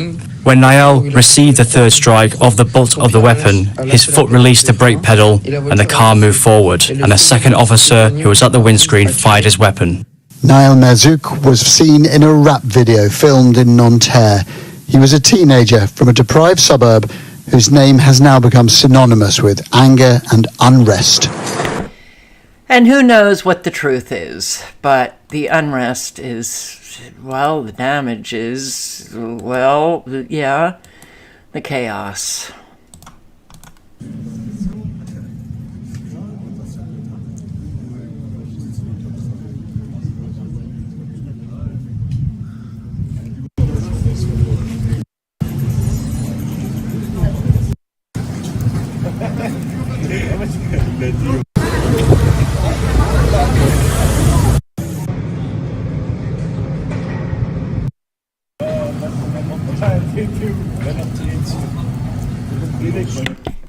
When Nael received the third strike of the butt of the weapon, his foot released the brake pedal and the car moved forward, and a second officer who was at the windscreen fired his weapon. Nael Mazouk was seen in a rap video filmed in Nanterre. He was a teenager from a deprived suburb whose name has now become synonymous with anger and unrest. And who knows what the truth is, but the unrest is, well, the damage is, well, yeah, the chaos.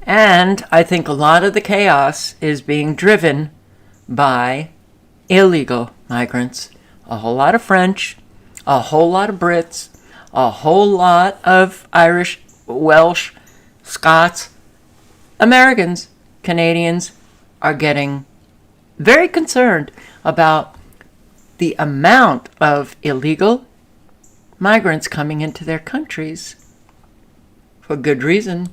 And I think a lot of the chaos is being driven by illegal migrants. A whole lot of French, a whole lot of Brits, a whole lot of Irish, Welsh, Scots, Americans, Canadians are getting very concerned about the amount of illegal migrants coming into their countries for good reason.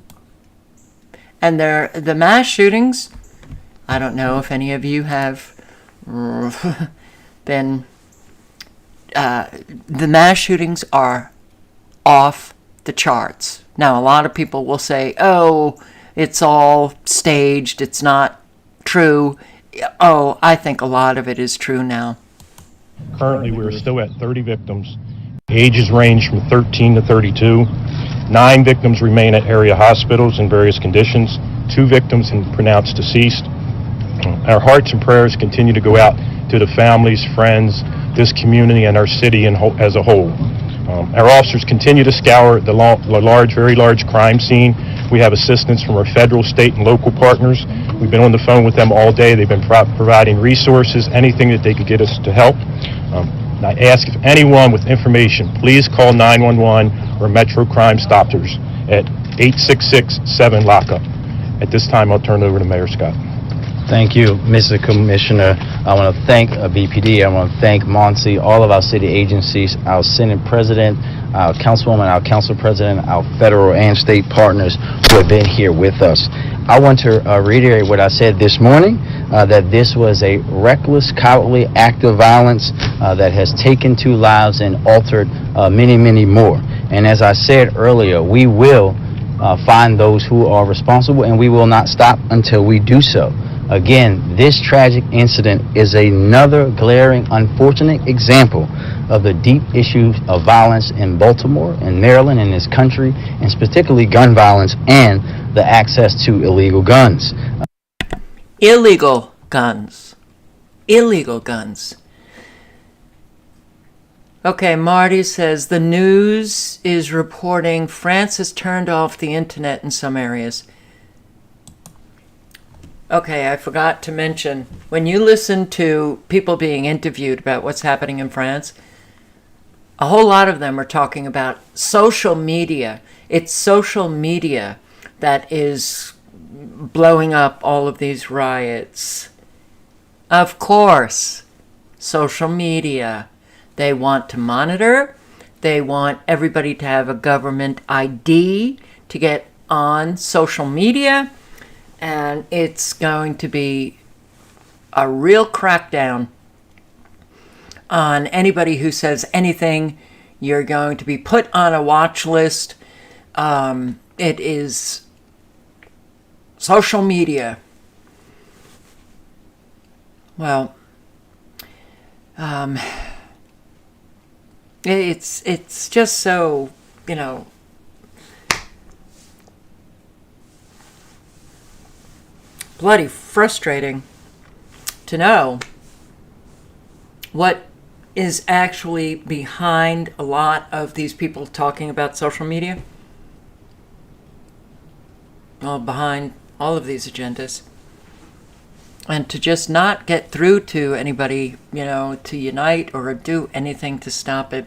And the mass shootings, I don't know if any of you have been, the mass shootings are off the charts. Now, a lot of people will say, oh, it's all staged, it's not true. Oh, I think a lot of it is true now. Currently, we're still at 30 victims. Ages range from 13 to 32. 9 victims remain at area hospitals in various conditions. 2 victims have been pronounced deceased. Our hearts and prayers continue to go out to the families, friends, this community, and our city as a whole. Our officers continue to scour the very large crime scene. We have assistance from our federal, state, and local partners. We've been on the phone with them all day. They've been providing resources, anything that they could get us to help. I ask if anyone with information, please call 911 or Metro Crime Stoppers at 866-7-LOCK-UP. At this time, I'll turn it over to Mayor Scott. Thank you, Mr. Commissioner. I want to thank BPD. I want to thank Monty, all of our city agencies, our Senate President, our Councilwoman, our Council President, our federal and state partners who have been here with us. I want to reiterate what I said this morning, that this was a reckless, cowardly act of violence that has taken 2 lives and altered many, many more. And as I said earlier, we will find those who are responsible, and we will not stop until we do so. Again, this tragic incident is another glaring, unfortunate example of the deep issues of violence in Baltimore and Maryland and this country, and particularly gun violence and the access to illegal guns. Illegal guns. Illegal guns. Okay, Marty says the news is reporting France has turned off the internet in some areas. Okay, I forgot to mention, when you listen to people being interviewed about what's happening in France, a whole lot of them are talking about social media. It's social media that is blowing up all of these riots. Of course, social media. They want to monitor. They want everybody to have a government ID to get on social media. And it's going to be a real crackdown on anybody who says anything. You're going to be put on a watch list. It is social media. Well, it's just so, bloody frustrating to know what is actually behind a lot of these people talking about social media. Well, behind all of these agendas. And to just not get through to anybody, to unite or do anything to stop it.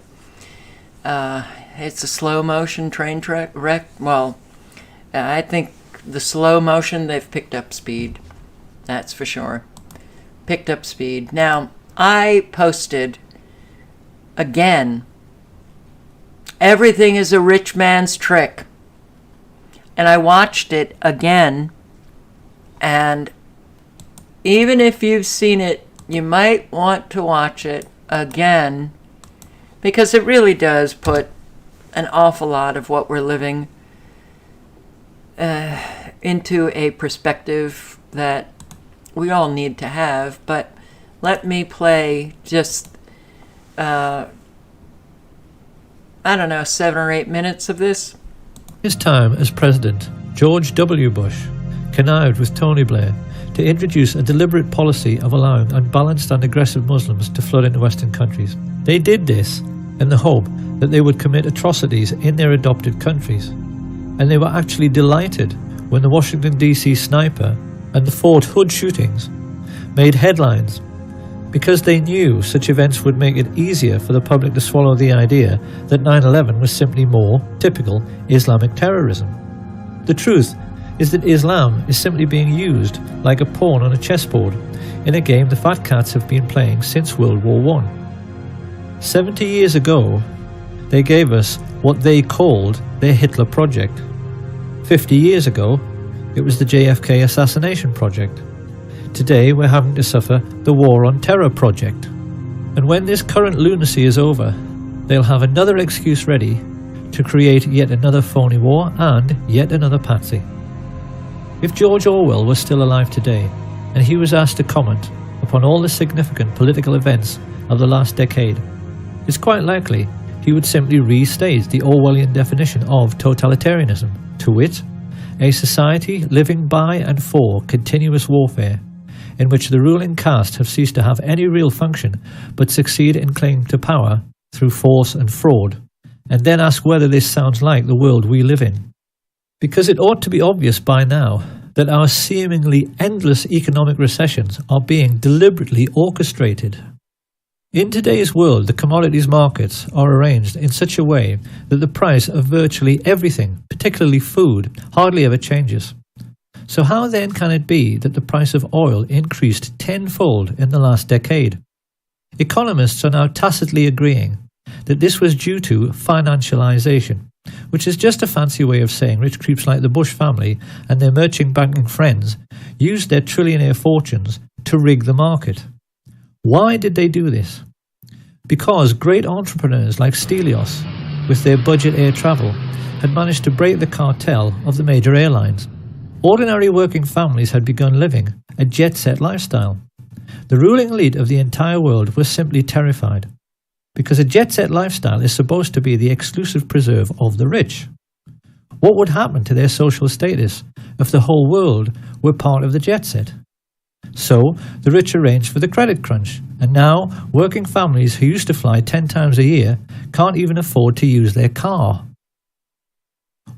It's a slow motion train wreck. Well, I think the slow motion, they've picked up speed. That's for sure. Picked up speed. Now, I posted again, everything is a rich man's trick. And I watched it again, and even if you've seen it, you might want to watch it again, because it really does put an awful lot of what we're living into a perspective that we all need to have. But let me play just, 7 or 8 minutes of this. His time as president, George W. Bush connived with Tony Blair to introduce a deliberate policy of allowing unbalanced and aggressive Muslims to flood into Western countries. They did this in the hope that they would commit atrocities in their adopted countries. And they were actually delighted when the Washington, D.C. sniper and the Fort Hood shootings made headlines, because they knew such events would make it easier for the public to swallow the idea that 9/11 was simply more typical Islamic terrorism. The truth is that Islam is simply being used like a pawn on a chessboard in a game the fat cats have been playing since World War I. 70 years ago, they gave us what they called their Hitler Project. 50 years ago, it was the JFK Assassination Project. Today, we're having to suffer the War on Terror project. And when this current lunacy is over, they'll have another excuse ready to create yet another phony war and yet another patsy. If George Orwell was still alive today, and he was asked to comment upon all the significant political events of the last decade, it's quite likely he would simply restate the Orwellian definition of totalitarianism, to wit, a society living by and for continuous warfare, in which the ruling caste have ceased to have any real function but succeed in claiming to power through force and fraud, and then ask whether this sounds like the world we live in. Because it ought to be obvious by now that our seemingly endless economic recessions are being deliberately orchestrated. In today's world, the commodities markets are arranged in such a way that the price of virtually everything, particularly food, hardly ever changes. So how then can it be that the price of oil increased tenfold in the last decade? Economists are now tacitly agreeing that this was due to financialization, which is just a fancy way of saying rich creeps like the Bush family and their merchant banking friends used their trillionaire fortunes to rig the market. Why did they do this? Because great entrepreneurs like Stelios, with their budget air travel, had managed to break the cartel of the major airlines. Ordinary working families had begun living a jet-set lifestyle. The ruling elite of the entire world was simply terrified, because a jet-set lifestyle is supposed to be the exclusive preserve of the rich. What would happen to their social status if the whole world were part of the jet-set? So, the rich arranged for the credit crunch, and now working families who used to fly 10 times a year can't even afford to use their car.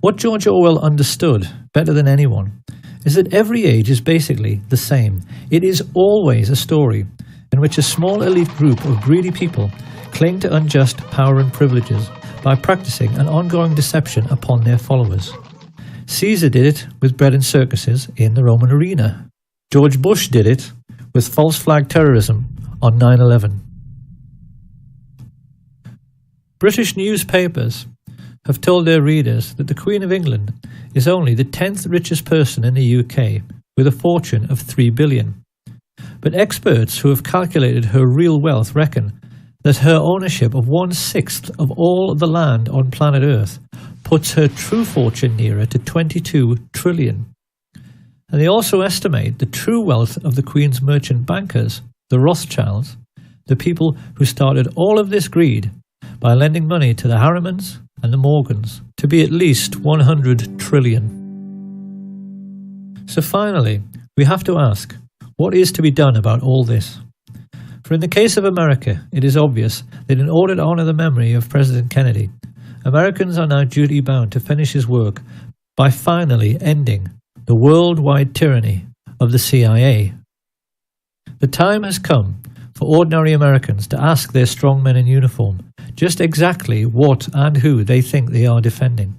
What George Orwell understood better than anyone is that every age is basically the same. It is always a story in which a small elite group of greedy people cling to unjust power and privileges by practicing an ongoing deception upon their followers. Caesar did it with bread and circuses in the Roman arena. George Bush did it with false flag terrorism on 9/11. British newspapers have told their readers that the Queen of England is only the 10th richest person in the UK with a fortune of $3 billion. But experts who have calculated her real wealth reckon that her ownership of 1/6 of all the land on planet Earth puts her true fortune nearer to 22 trillion. And they also estimate the true wealth of the Queen's merchant bankers, the Rothschilds, the people who started all of this greed by lending money to the Harrimans and the Morgans, to be at least 100 trillion. So finally, we have to ask, what is to be done about all this? For in the case of America, it is obvious that in order to honor the memory of President Kennedy, Americans are now duty-bound to finish his work by finally ending the worldwide tyranny of the CIA. The time has come for ordinary Americans to ask their strong men in uniform just exactly what and who they think they are defending.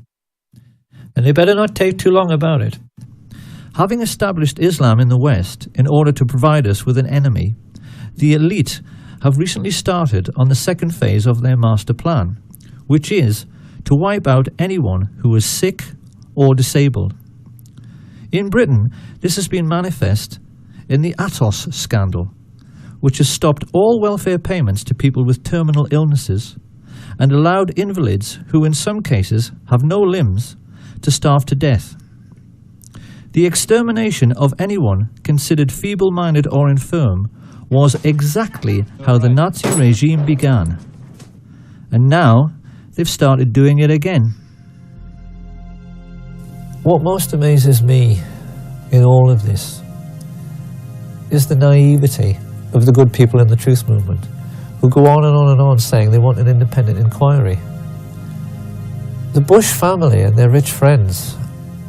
And they better not take too long about it. Having established Islam in the West in order to provide us with an enemy, the elite have recently started on the second phase of their master plan, which is to wipe out anyone who is sick or disabled. In Britain, this has been manifest in the Atos scandal, which has stopped all welfare payments to people with terminal illnesses and allowed invalids who in some cases have no limbs to starve to death. The extermination of anyone considered feeble-minded or infirm was exactly how the Nazi regime began. And now they've started doing it again. What most amazes me in all of this is the naivety of the good people in the truth movement, who go on and on and on saying they want an independent inquiry. The Bush family and their rich friends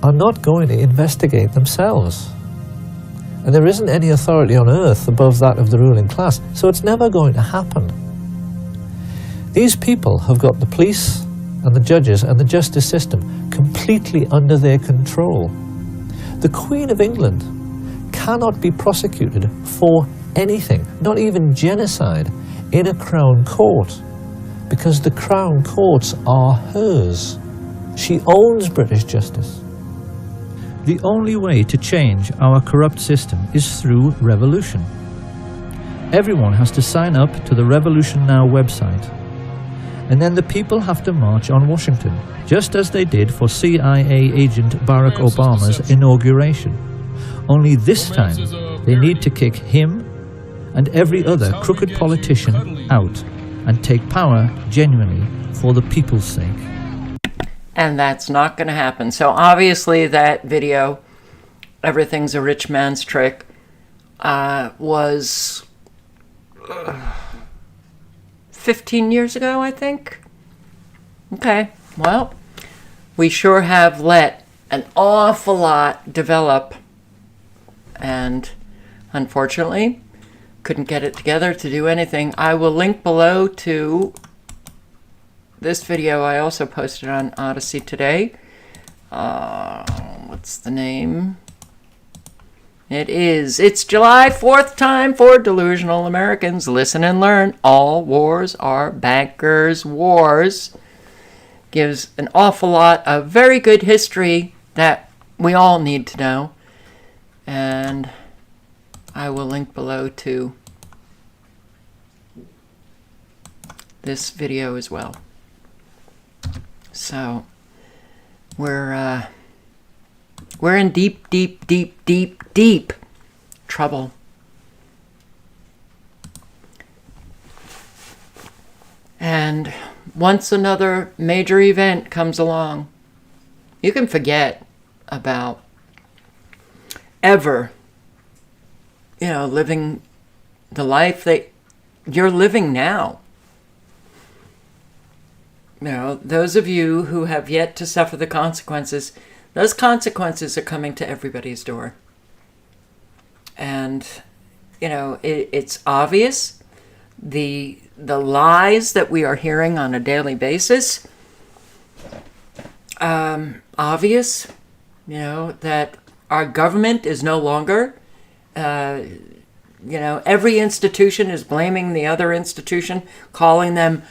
are not going to investigate themselves. And there isn't any authority on earth above that of the ruling class, so it's never going to happen. These people have got the police and the judges and the justice system completely under their control. The Queen of England cannot be prosecuted for anything, not even genocide, in a Crown Court, because the Crown Courts are hers. She owns British justice. The only way to change our corrupt system is through revolution. Everyone has to sign up to the Revolution Now website. And then the people have to march on Washington, just as they did for CIA agent Barack Obama's inauguration. Only this time, they need to kick him and every other crooked politician out and take power genuinely for the people's sake. And that's not going to happen. So obviously that video, Everything's a Rich Man's Trick, was 15 years ago, I think. Okay, well, we sure have let an awful lot develop, and unfortunately couldn't get it together to do anything. I will link below to this video I also posted on Odyssey today. What's the name? It's July 4th time for Delusional Americans. Listen and learn. All wars are bankers' wars. Gives an awful lot of very good history that we all need to know. And I will link below to this video as well. So we're in deep, deep, deep, deep, deep trouble. And once another major event comes along, you can forget about ever, living the life that you're living now. Those of you who have yet to suffer the consequences, those consequences are coming to everybody's door. And, it's obvious. The lies that we are hearing on a daily basis, obvious, that our government is no longer, every institution is blaming the other institution, calling them,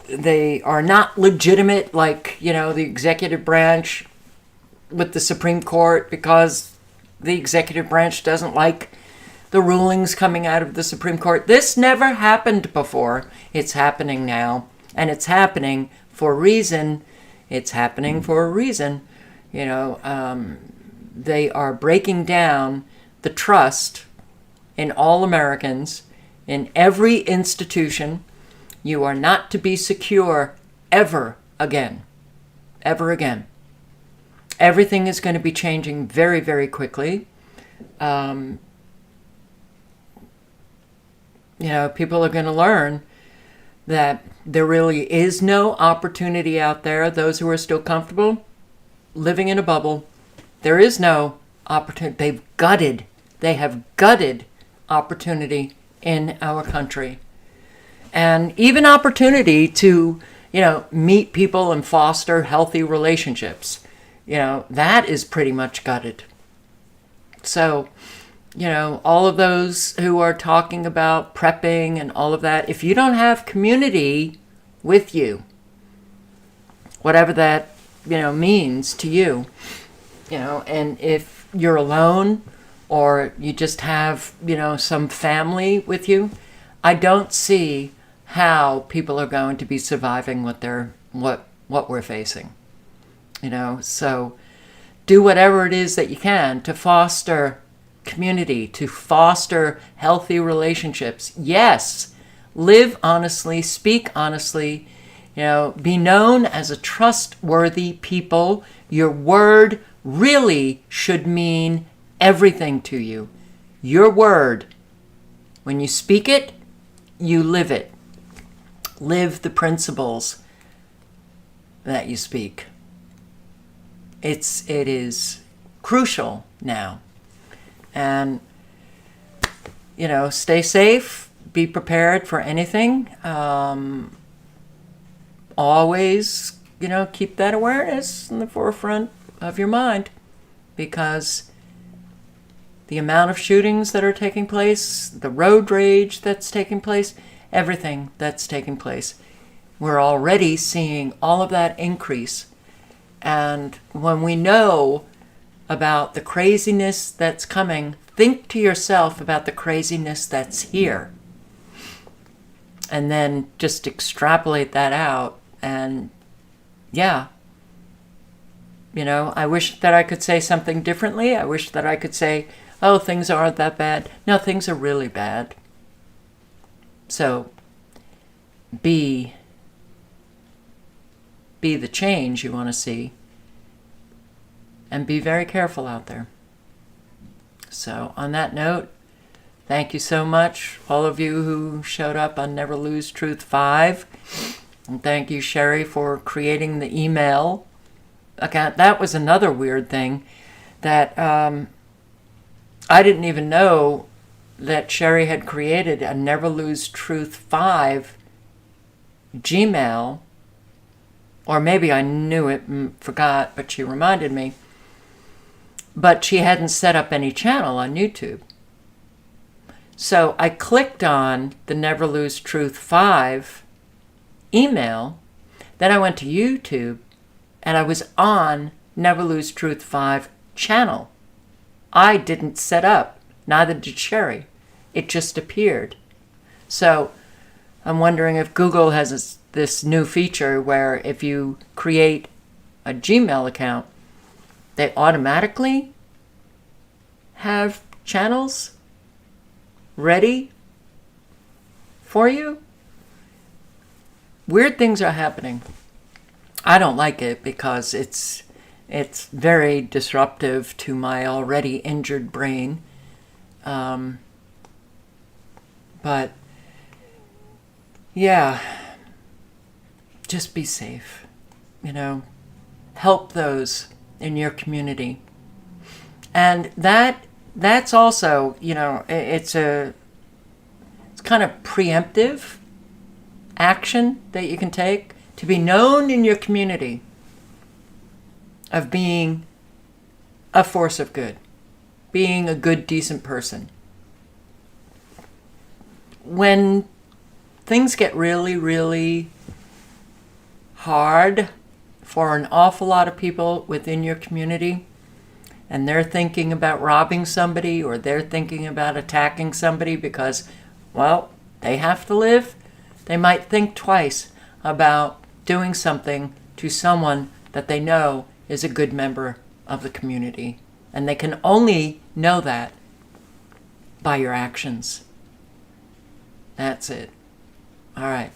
they are not legitimate, like, the executive branch with the Supreme Court, because the executive branch doesn't like the rulings coming out of the Supreme Court. This never happened before. It's happening now, and it's happening for a reason. It's happening for a reason. They are breaking down the trust in all Americans, in every institution. You are not to be secure ever again. Ever again. Everything is going to be changing very, very quickly. people are going to learn that there really is no opportunity out there. Those who are still comfortable living in a bubble, there is no opportunity. They have gutted opportunity in our country. And even opportunity to, meet people and foster healthy relationships. That is pretty much gutted. So, all of those who are talking about prepping and all of that, if you don't have community with you, whatever that, means to you, and if you're alone or you just have, some family with you, I don't see how people are going to be surviving what we're facing. So do whatever it is that you can to foster community, to foster healthy relationships. Yes, live honestly, speak honestly, be known as a trustworthy people. Your word really should mean everything to you. Your word, when you speak it, you live it. Live the principles that you speak. It is crucial now. And, stay safe, be prepared for anything. Always, keep that awareness in the forefront of your mind, because the amount of shootings that are taking place, the road rage that's taking place, everything that's taking place, we're already seeing all of that increase. And when we know about the craziness that's coming, think to yourself about the craziness that's here. And then just extrapolate that out. And I wish that I could say something differently. I wish that I could say, oh, things aren't that bad. No, things are really bad. So be the change you want to see. And be very careful out there. So on that note, thank you so much, all of you who showed up on Never Lose Truth 5. And thank you, Sherry, for creating the email account. That was another weird thing that I didn't even know that Sherry had created a Never Lose Truth 5 Gmail. Or maybe I knew it and forgot, but she reminded me. But she hadn't set up any channel on YouTube. So I clicked on the Never Lose Truth 5 email. Then I went to YouTube and I was on Never Lose Truth 5 channel. I didn't set up, neither did Sherry. It just appeared. So I'm wondering if Google has this new feature where if you create a Gmail account, they automatically have channels ready for you. Weird things are happening. I don't like it because it's very disruptive to my already injured brain. But yeah, just be safe. Help those in your community. And that's also, it's kind of preemptive action that you can take to be known in your community of being a force of good, being a good, decent person. When things get really, really hard for an awful lot of people within your community, and they're thinking about robbing somebody or they're thinking about attacking somebody because, well, they have to live, they might think twice about doing something to someone that they know is a good member of the community. And they can only know that by your actions. That's it. All right.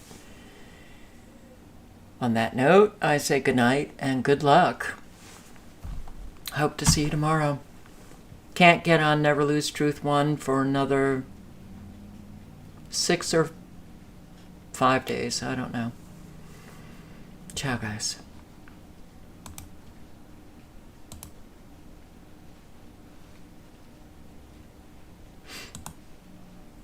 On that note, I say good night and good luck. Hope to see you tomorrow. Can't get on Never Lose Truth 1 for another 6 or 5 days. I don't know. Ciao, guys.